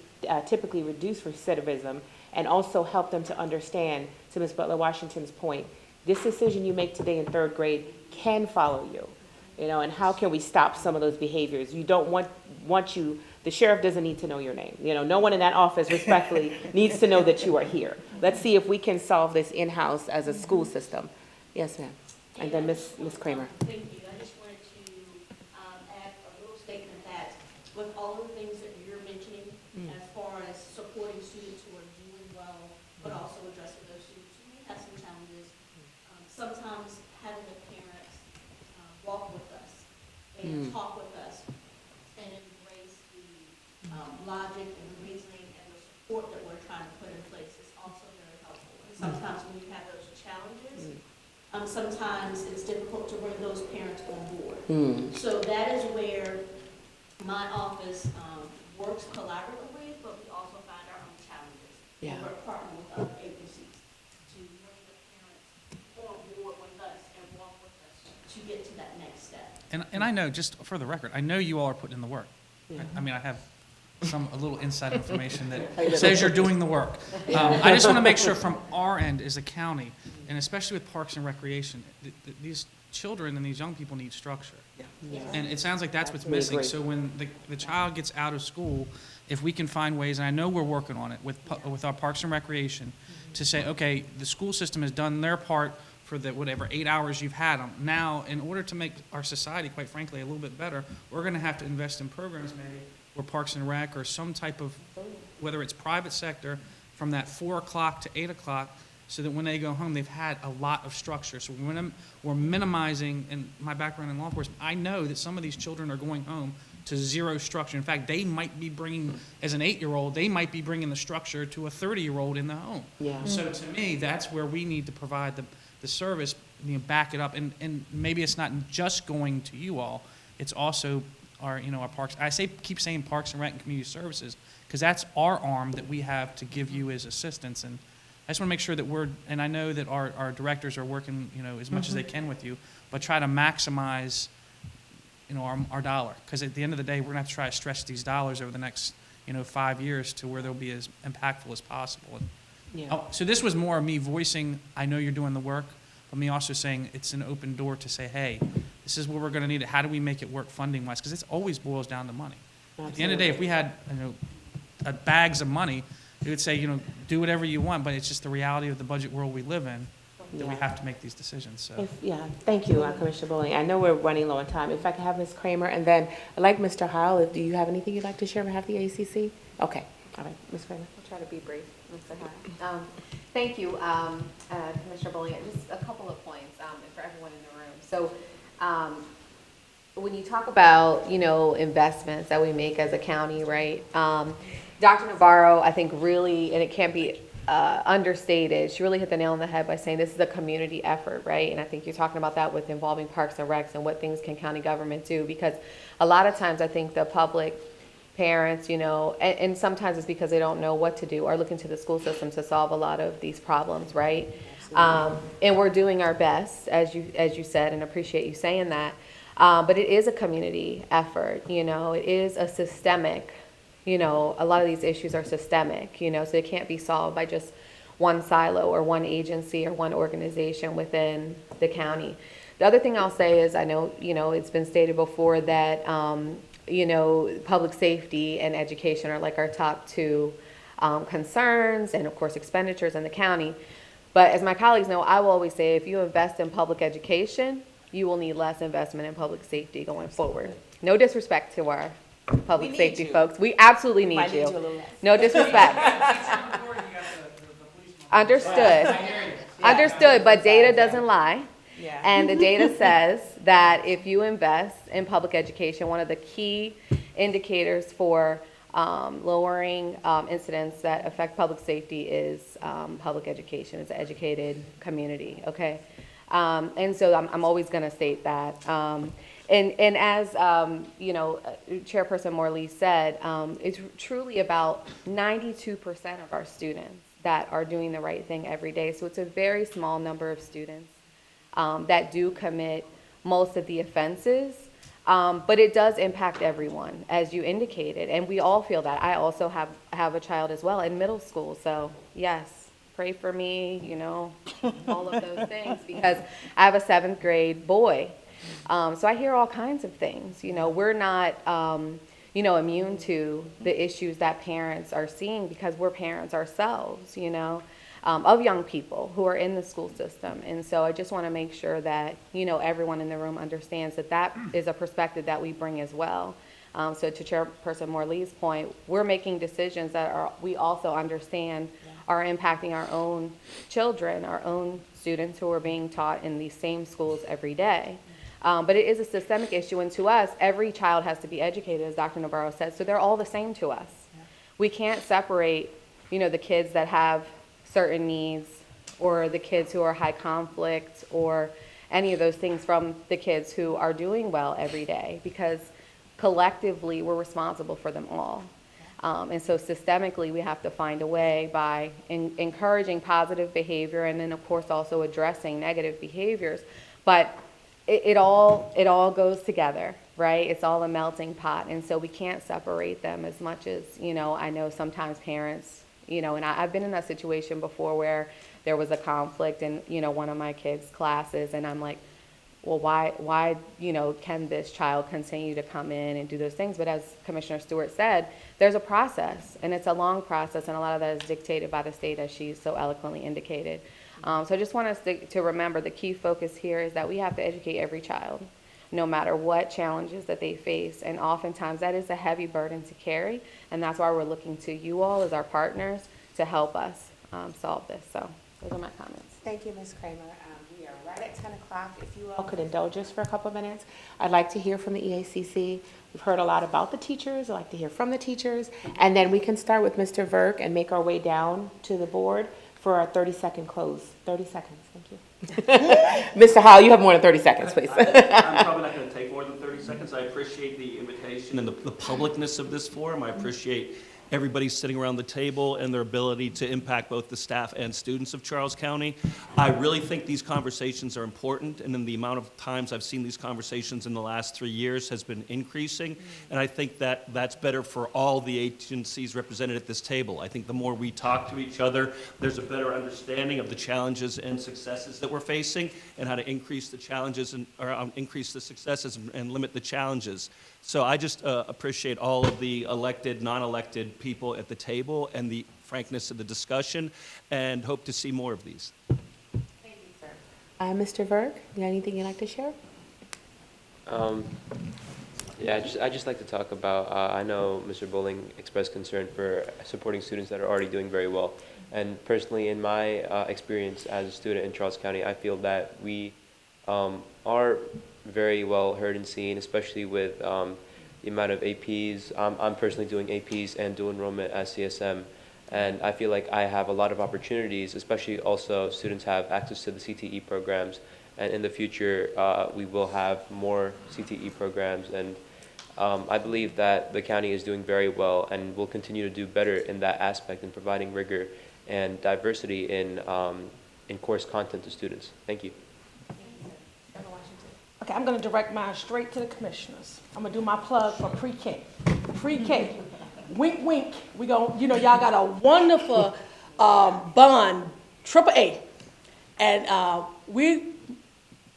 typically reduce recidivism, and also help them to understand, to Ms. Butler-Washington's point, this decision you make today in third grade can follow you. And how can we stop some of those behaviors? You don't want you, the sheriff doesn't need to know your name. No one in that office respectfully needs to know that you are here. Let's see if we can solve this in-house as a school system. Yes, ma'am. And then Ms. Kramer. Thank you. and talk with us and embrace the logic and the reasoning and the support that we're trying to put in place is also very helpful. And sometimes when you have those challenges, sometimes it's difficult to bring those parents on board. So that is where my office works collaboratively, but we also find our own challenges. Yeah. And we're partnering with other agencies to bring the parents on board with us and walk with us to get to that next step. And I know, just for the record, I know you all are putting in the work. I mean, I have a little inside information that says you're doing the work. I just want to make sure from our end as a county, and especially with Parks and Recreation, these children and these young people need structure. And it sounds like that's what's missing. So when the child gets out of school, if we can find ways, and I know we're working on it with our Parks and Recreation, to say, okay, the school system has done their part for the whatever 8 hours you've had them. Now, in order to make our society, quite frankly, a little bit better, we're going to have to invest in programs maybe where Parks and Rec or some type of, whether it's private sector, from that 4 o'clock to 8 o'clock, so that when they go home, they've had a lot of structure. So we're minimizing, in my background in law enforcement, I know that some of these children are going home to zero structure. In fact, they might be bringing, as an 8-year-old, they might be bringing the structure to a 30-year-old in the home. Yeah. So to me, that's where we need to provide the service, back it up. And maybe it's not just going to you all, it's also our parks. Keep saying Parks and Rec and Community Services, because that's our arm that we have to give you as assistance. And I just want to make sure that and I know that our directors are working, as much as they can with you, but try to maximize, our dollar. Because at the end of the day, we're going to have to try to stretch these dollars over the next, 5 years to where they'll be as impactful as possible. So this was more of me voicing, I know you're doing the work, but me also saying it's an open door to say, hey, this is what we're going to need. How do we make it work funding-wise? Because it always boils down to money. Absolutely. At the end of the day, if we had, bags of money, we would say, do whatever you want, but it's just the reality of the budget world we live in that we have to make these decisions. So. Thank you, Commissioner Bowling. I know we're running low on time. If I could have Ms. Kramer, and then I'd like Mr. Howell, do you have anything you'd like to share on behalf of the ACC? Okay, all right, Ms. Kramer. I'll try to be brief, Mr. Howell. Thank you, Commissioner Bowling. Just a couple of points for everyone in the room. So when you talk about, investments that we make as a county, right? Dr. Navarro, I think really, and it can't be understated, she really hit the nail on the head by saying this is a community effort, right? And I think you're talking about that with involving Parks and Recs and what things can county government do, because a lot of times I think the public, parents, and sometimes it's because they don't know what to do, are looking to the school system to solve a lot of these problems, right? And we're doing our best, as you said, and appreciate you saying that. But it is a community effort, it is a systemic, a lot of these issues are systemic, so they can't be solved by just one silo or one agency or one organization within the county. The other thing I'll say is, I know, it's been stated before that, public safety and education are like our top two concerns, and of course expenditures in the county. But as my colleagues know, I will always say, if you invest in public education, you will need less investment in public safety going forward. No disrespect to our public safety folks. We absolutely need you. No disrespect. Understood. Understood, but data doesn't lie. And the data says that if you invest in public education, one of the key indicators for lowering incidents that affect public safety is public education. It's an educated community, okay? And so I'm always going to state that. And as, Chairperson Morley said, it's truly about 92% of our students that are doing the right thing every day. So it's a very small number of students that do commit most of the offenses, but it does impact everyone, as you indicated, and we all feel that. I also have a child as well in middle school, so yes, pray for me, all of those things, because I have a 7th grade boy, so I hear all kinds of things. We're not, immune to the issues that parents are seeing, because we're parents ourselves, of young people who are in the school system. And so I just want to make sure that, everyone in the room understands that that is a perspective that we bring as well. So to Chairperson Morley's point, we're making decisions that we also understand are impacting our own children, our own students who are being taught in these same schools every day. But it is a systemic issue, and to us, every child has to be educated, as Dr. Navarro said, so they're all the same to us. We can't separate, the kids that have certain needs, or the kids who are high conflict, or any of those things from the kids who are doing well every day, because collectively, we're responsible for them all. And so systemically, we have to find a way by encouraging positive behavior, and then of course also addressing negative behaviors. But it all goes together, right? It's all a melting pot, and so we can't separate them as much as, I know sometimes parents, and I've been in that situation before where there was a conflict in, one of my kids' classes, and I'm like, well, why, can this child continue to come in and do those things? But as Commissioner Stewart said, there's a process, and it's a long process, and a lot of that is dictated by the state, as she so eloquently indicated. So I just want us to remember the key focus here is that we have to educate every child, no matter what challenges that they face, and oftentimes that is a heavy burden to carry, and that's why we're looking to you all as our partners to help us solve this. So those are my comments. Thank you, Ms. Kramer. We are right at 10 o'clock. If you all could indulge us for a couple of minutes, I'd like to hear from the EACC. We've heard a lot about the teachers. I'd like to hear from the teachers. And then we can start with Mr. Verk and make our way down to the board for our 30-second close. 30 seconds, thank you. Mr. Howell, you have more than 30 seconds, please. I'm probably not going to take more than 30 seconds. I appreciate the invitation and the publicness of this forum. I appreciate everybody sitting around the table and their ability to impact both the staff and students of Charles County. I really think these conversations are important, and then the amount of times I've seen these conversations in the last 3 years has been increasing, and I think that that's better for all the agencies represented at this table. I think the more we talk to each other, there's a better understanding of the challenges and successes that we're facing, and how to increase the challenges or increase the successes and limit the challenges. So I just appreciate all of the elected, non-elected people at the table and the frankness of the discussion, and hope to see more of these. Thank you, sir. Mr. Verk, you got anything you'd like to share? Yeah, I just like to talk about, I know Mr. Bowling expressed concern for supporting students that are already doing very well. And personally, in my experience as a student in Charles County, I feel that we are very well heard and seen, especially with the amount of APs. I'm personally doing APs and dual enrollment at CSM, and I feel like I have a lot of opportunities, especially also students have access to the CTE programs, and in the future we will have more CTE programs, and I believe that the county is doing very well and will continue to do better in that aspect in providing rigor and diversity in course content to students. Thank you. Okay, I'm gonna direct mine straight to the commissioners. I'm gonna do my plug for pre-K. Pre-K, wink, wink. We gon', y'all got a wonderful bond, AAA. And we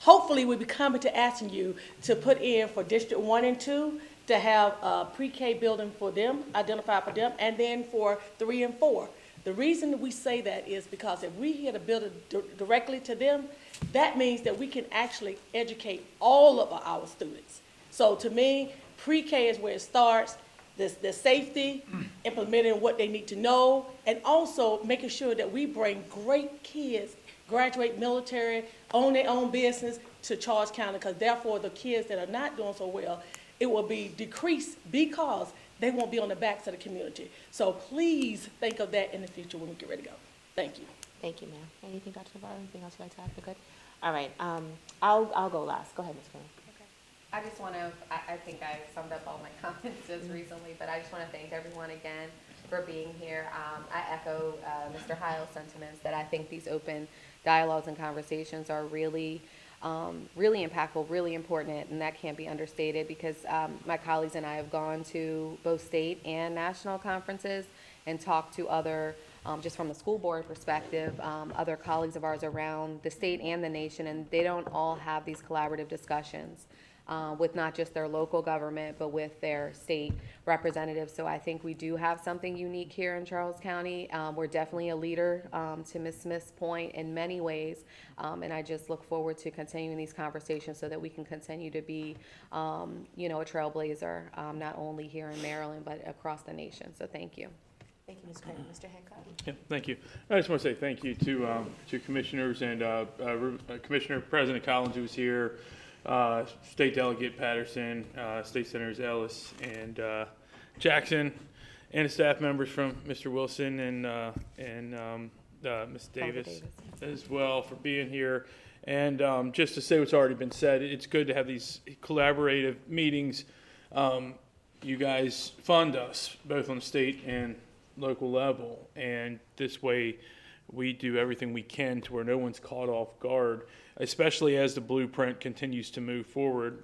hopefully will be coming to asking you to put in for District 1 and 2 to have a pre-K building for them, identified for them, and then for 3 and 4. The reason that we say that is because if we hit a building directly to them, that means that we can actually educate all of our students. So to me, pre-K is where it starts, the safety, implementing what they need to know, and also making sure that we bring great kids, graduate military, own their own business to Charles County, because therefore the kids that are not doing so well, it will be decreased because they won't be on the backs of the community. So please think of that in the future when we get ready to go. Thank you. Thank you, ma'am. Anything, Dr. Navarro, anything else you'd like to add? We're good? All right, I'll go last. Go ahead, Ms. Kramer. I just want to, I think I summed up all my comments just recently, but I just want to thank everyone again for being here. I echo Mr. Heil's sentiments that I think these open dialogues and conversations are really, really impactful, really important, and that can't be understated because my colleagues and I have gone to both state and national conferences and talked to other, just from a school board perspective, other colleagues of ours around the state and the nation, and they don't all have these collaborative discussions with not just their local government, but with their state representatives. So I think we do have something unique here in Charles County. We're definitely a leader, to Ms. Smith's point, in many ways, and I just look forward to continuing these conversations so that we can continue to be, a trailblazer, not only here in Maryland, but across the nation. So thank you. Thank you, Ms. Kramer. Mr. Hancock. Yeah, thank you. I just want to say thank you to commissioners and Commissioner President Collins, who was here, State Delegate Patterson, State Senators Ellis and Jackson, and the staff members from Mr. Wilson and Ms. Davis as well for being here. And just to say what's already been said, it's good to have these collaborative meetings. You guys fund us both on the state and local level, and this way we do everything we can to where no one's caught off guard, especially as the blueprint continues to move forward.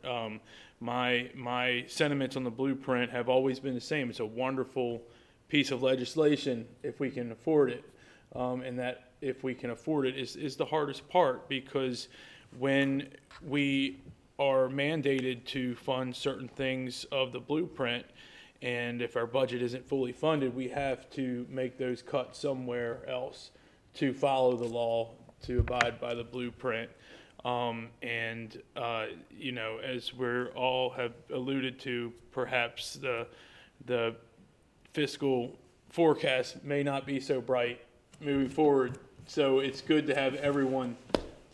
My sentiments on the blueprint have always been the same. It's a wonderful piece of legislation if we can afford it, and that if we can afford it is the hardest part, because when we are mandated to fund certain things of the blueprint, and if our budget isn't fully funded, we have to make those cuts somewhere else to follow the law, to abide by the blueprint. You know, as we're all have alluded to, perhaps the fiscal forecast may not be so bright moving forward. So it's good to have everyone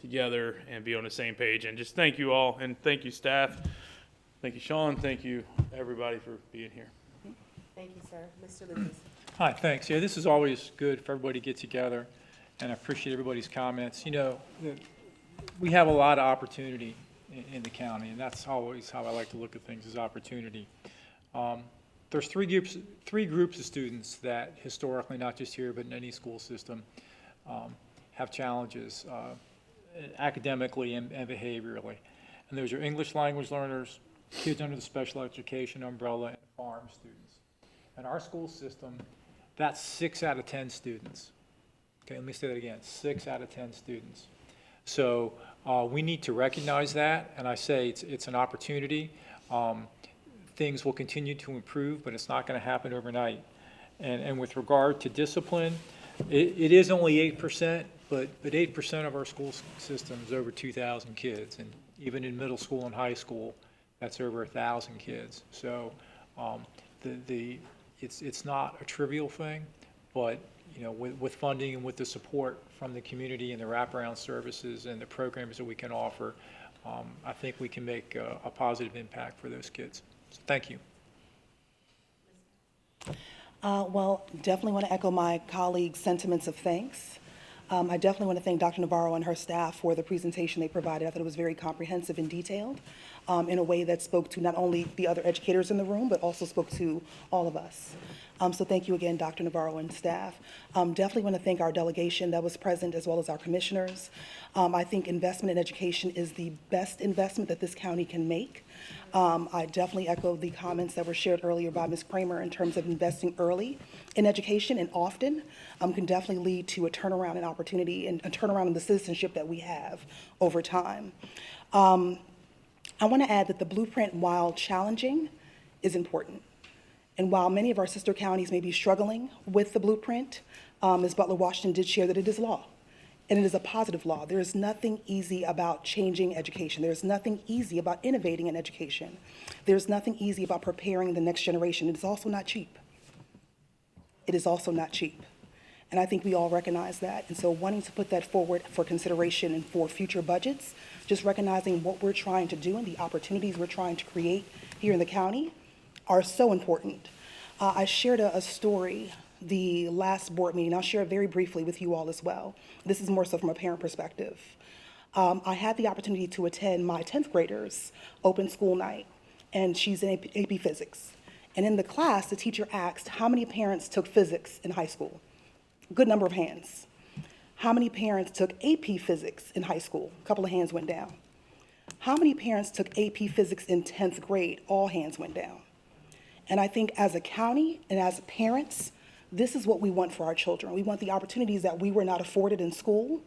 together and be on the same page. And just thank you all, and thank you staff. Thank you, Sean. Thank you, everybody, for being here. Thank you, sir. Mr. Lucas. Hi, thanks. Yeah, this is always good for everybody to get together, and I appreciate everybody's comments. You know, we have a lot of opportunity in the county, and that's always how I like to look at things, is opportunity. There's three groups of students that historically, not just here, but in any school system, have challenges academically and behaviorally. And those are English language learners, kids under the special education umbrella, and farm students. In our school system, that's 6 out of 10 students. Okay, let me say that again, 6 out of 10 students. So we need to recognize that, and I say it's an opportunity. Things will continue to improve, but it's not going to happen overnight. And with regard to discipline, it is only 8%, but 8% of our school system is over 2,000 kids, and even in middle school and high school, that's over 1,000 kids. So it's not a trivial thing, but you know, with funding and with the support from the community and the wraparound services and the programs that we can offer, I think we can make a positive impact for those kids. So thank you. Well, definitely want to echo my colleagues' sentiments of thanks. I definitely want to thank Dr. Navarro and her staff for the presentation they provided. I thought it was very comprehensive and detailed in a way that spoke to not only the other educators in the room, but also spoke to all of us. So thank you again, Dr. Navarro and staff. Definitely want to thank our delegation that was present, as well as our commissioners. I think investment in education is the best investment that this county can make. I definitely echo the comments that were shared earlier by Ms. Kramer in terms of investing early in education and often can definitely lead to a turnaround in opportunity and a turnaround in the citizenship that we have over time. I want to add that the blueprint, while challenging, is important. And while many of our sister counties may be struggling with the blueprint, Ms. Butler-Washington did share that it is law. And it is a positive law. There is nothing easy about changing education. There's nothing easy about innovating in education. There's nothing easy about preparing the next generation. It is also not cheap. It is also not cheap. And I think we all recognize that. And so wanting to put that forward for consideration and for future budgets, just recognizing what we're trying to do and the opportunities we're trying to create here in the county are so important. I shared a story the last board meeting. I'll share it very briefly with you all as well. This is more so from a parent perspective. I had the opportunity to attend my 10th graders' open school night, and she's in AP Physics. And in the class, the teacher asked how many parents took physics in high school. Good number of hands. How many parents took AP Physics in high school? A couple of hands went down. How many parents took AP Physics in 10th grade? All hands went down. And I think as a county and as parents, this is what we want for our children. We want the opportunities that we were not afforded in school,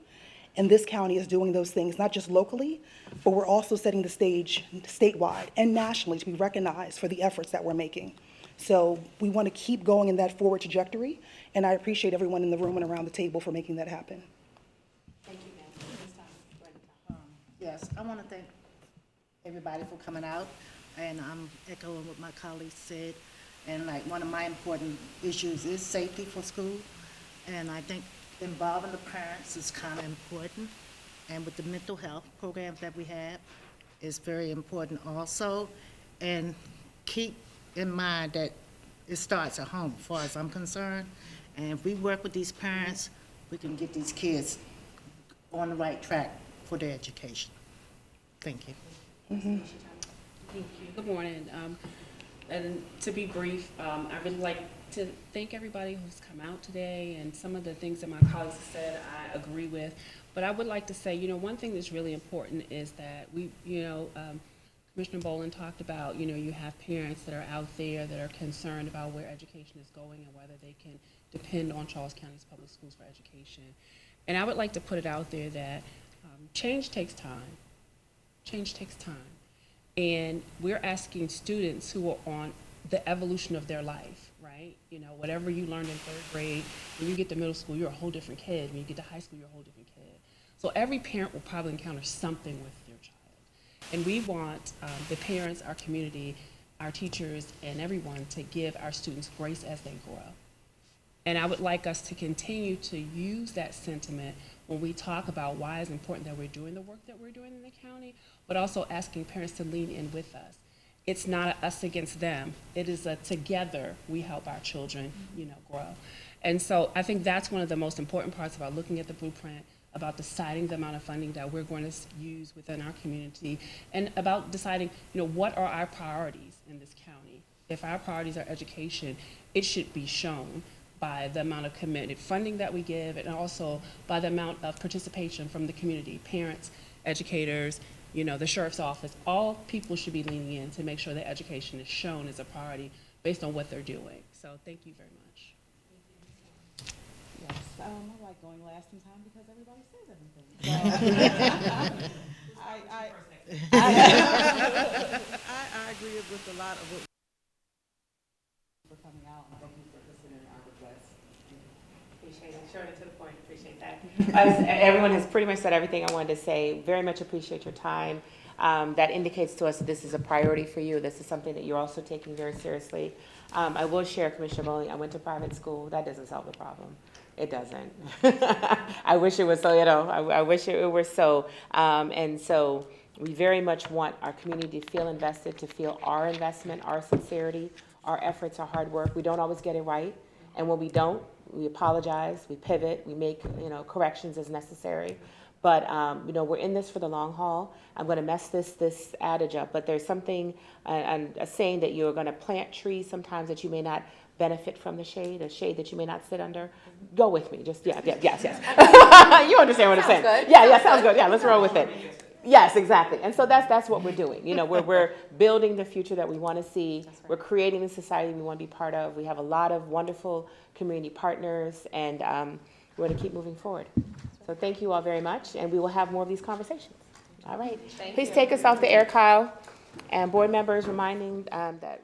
and this county is doing those things, not just locally, but we're also setting the stage statewide and nationally to be recognized for the efforts that we're making. So we want to keep going in that forward trajectory, and I appreciate everyone in the room and around the table for making that happen. Thank you, ma'am. Yes, I want to thank everybody for coming out, and I'm echoing what my colleagues said. And like one of my important issues is safety for school, and I think involving the parents is kind of important. And with the mental health programs that we have, is very important also. And keep in mind that it starts at home, as far as I'm concerned. And if we work with these parents, we can get these kids on the right track for their education. Thank you. Thank you. Good morning. And to be brief, I would like to thank everybody who's come out today, and some of the things that my colleagues have said I agree with. But I would like to say, one thing that's really important is that Commissioner Boland talked about, you have parents that are out there that are concerned about where education is going and whether they can depend on Charles County's public schools for education. And I would like to put it out there that change takes time. Change takes time. And we're asking students who are on the evolution of their life, right? Whatever you learned in 3rd grade, when you get to middle school, you're a whole different kid. When you get to high school, you're a whole different kid. So every parent will probably encounter something with their child. And we want the parents, our community, our teachers, and everyone to give our students grace as they grow. And I would like us to continue to use that sentiment when we talk about why it's important that we're doing the work that we're doing in the county, but also asking parents to lean in with us. It's not a us against them. It is a together we help our children, grow. And so I think that's one of the most important parts about looking at the blueprint, about deciding the amount of funding that we're going to use within our community, and about deciding, what are our priorities in this county. If our priorities are education, it should be shown by the amount of committed funding that we give, and also by the amount of participation from the community, parents, educators, the sheriff's office. All people should be leaning in to make sure that education is shown as a priority based on what they're doing. So thank you very much. Yes, I like going last in time because everybody says everything. I agree with a lot of what for coming out, and thank you for listening to our requests. Appreciate it. Short and to the point. Appreciate that. Everyone has pretty much said everything I wanted to say. Very much appreciate your time. That indicates to us that this is a priority for you. This is something that you're also taking very seriously. I will share, Commissioner Bowling, I went to private school. That doesn't solve the problem. It doesn't. I wish it was so, I wish it were so. And so we very much want our community to feel invested, to feel our investment, our sincerity, our efforts, our hard work. We don't always get it right. And when we don't, we apologize, we pivot, we make, corrections as necessary. But, we're in this for the long haul. I'm going to mess this adage up, but there's something, a saying that you're going to plant trees sometimes that you may not benefit from the shade, a shade that you may not sit under. Go with me. Just, yes. You understand what I'm saying? Good. Yeah, sounds good. Yeah, let's roll with it. Yes, exactly. And so that's what we're doing. We're building the future that we want to see. Right. We're creating the society we want to be part of. We have a lot of wonderful community partners, and we're going to keep moving forward. So thank you all very much, and we will have more of these conversations. All right. Please take us off the air, Kyle. And board members reminding that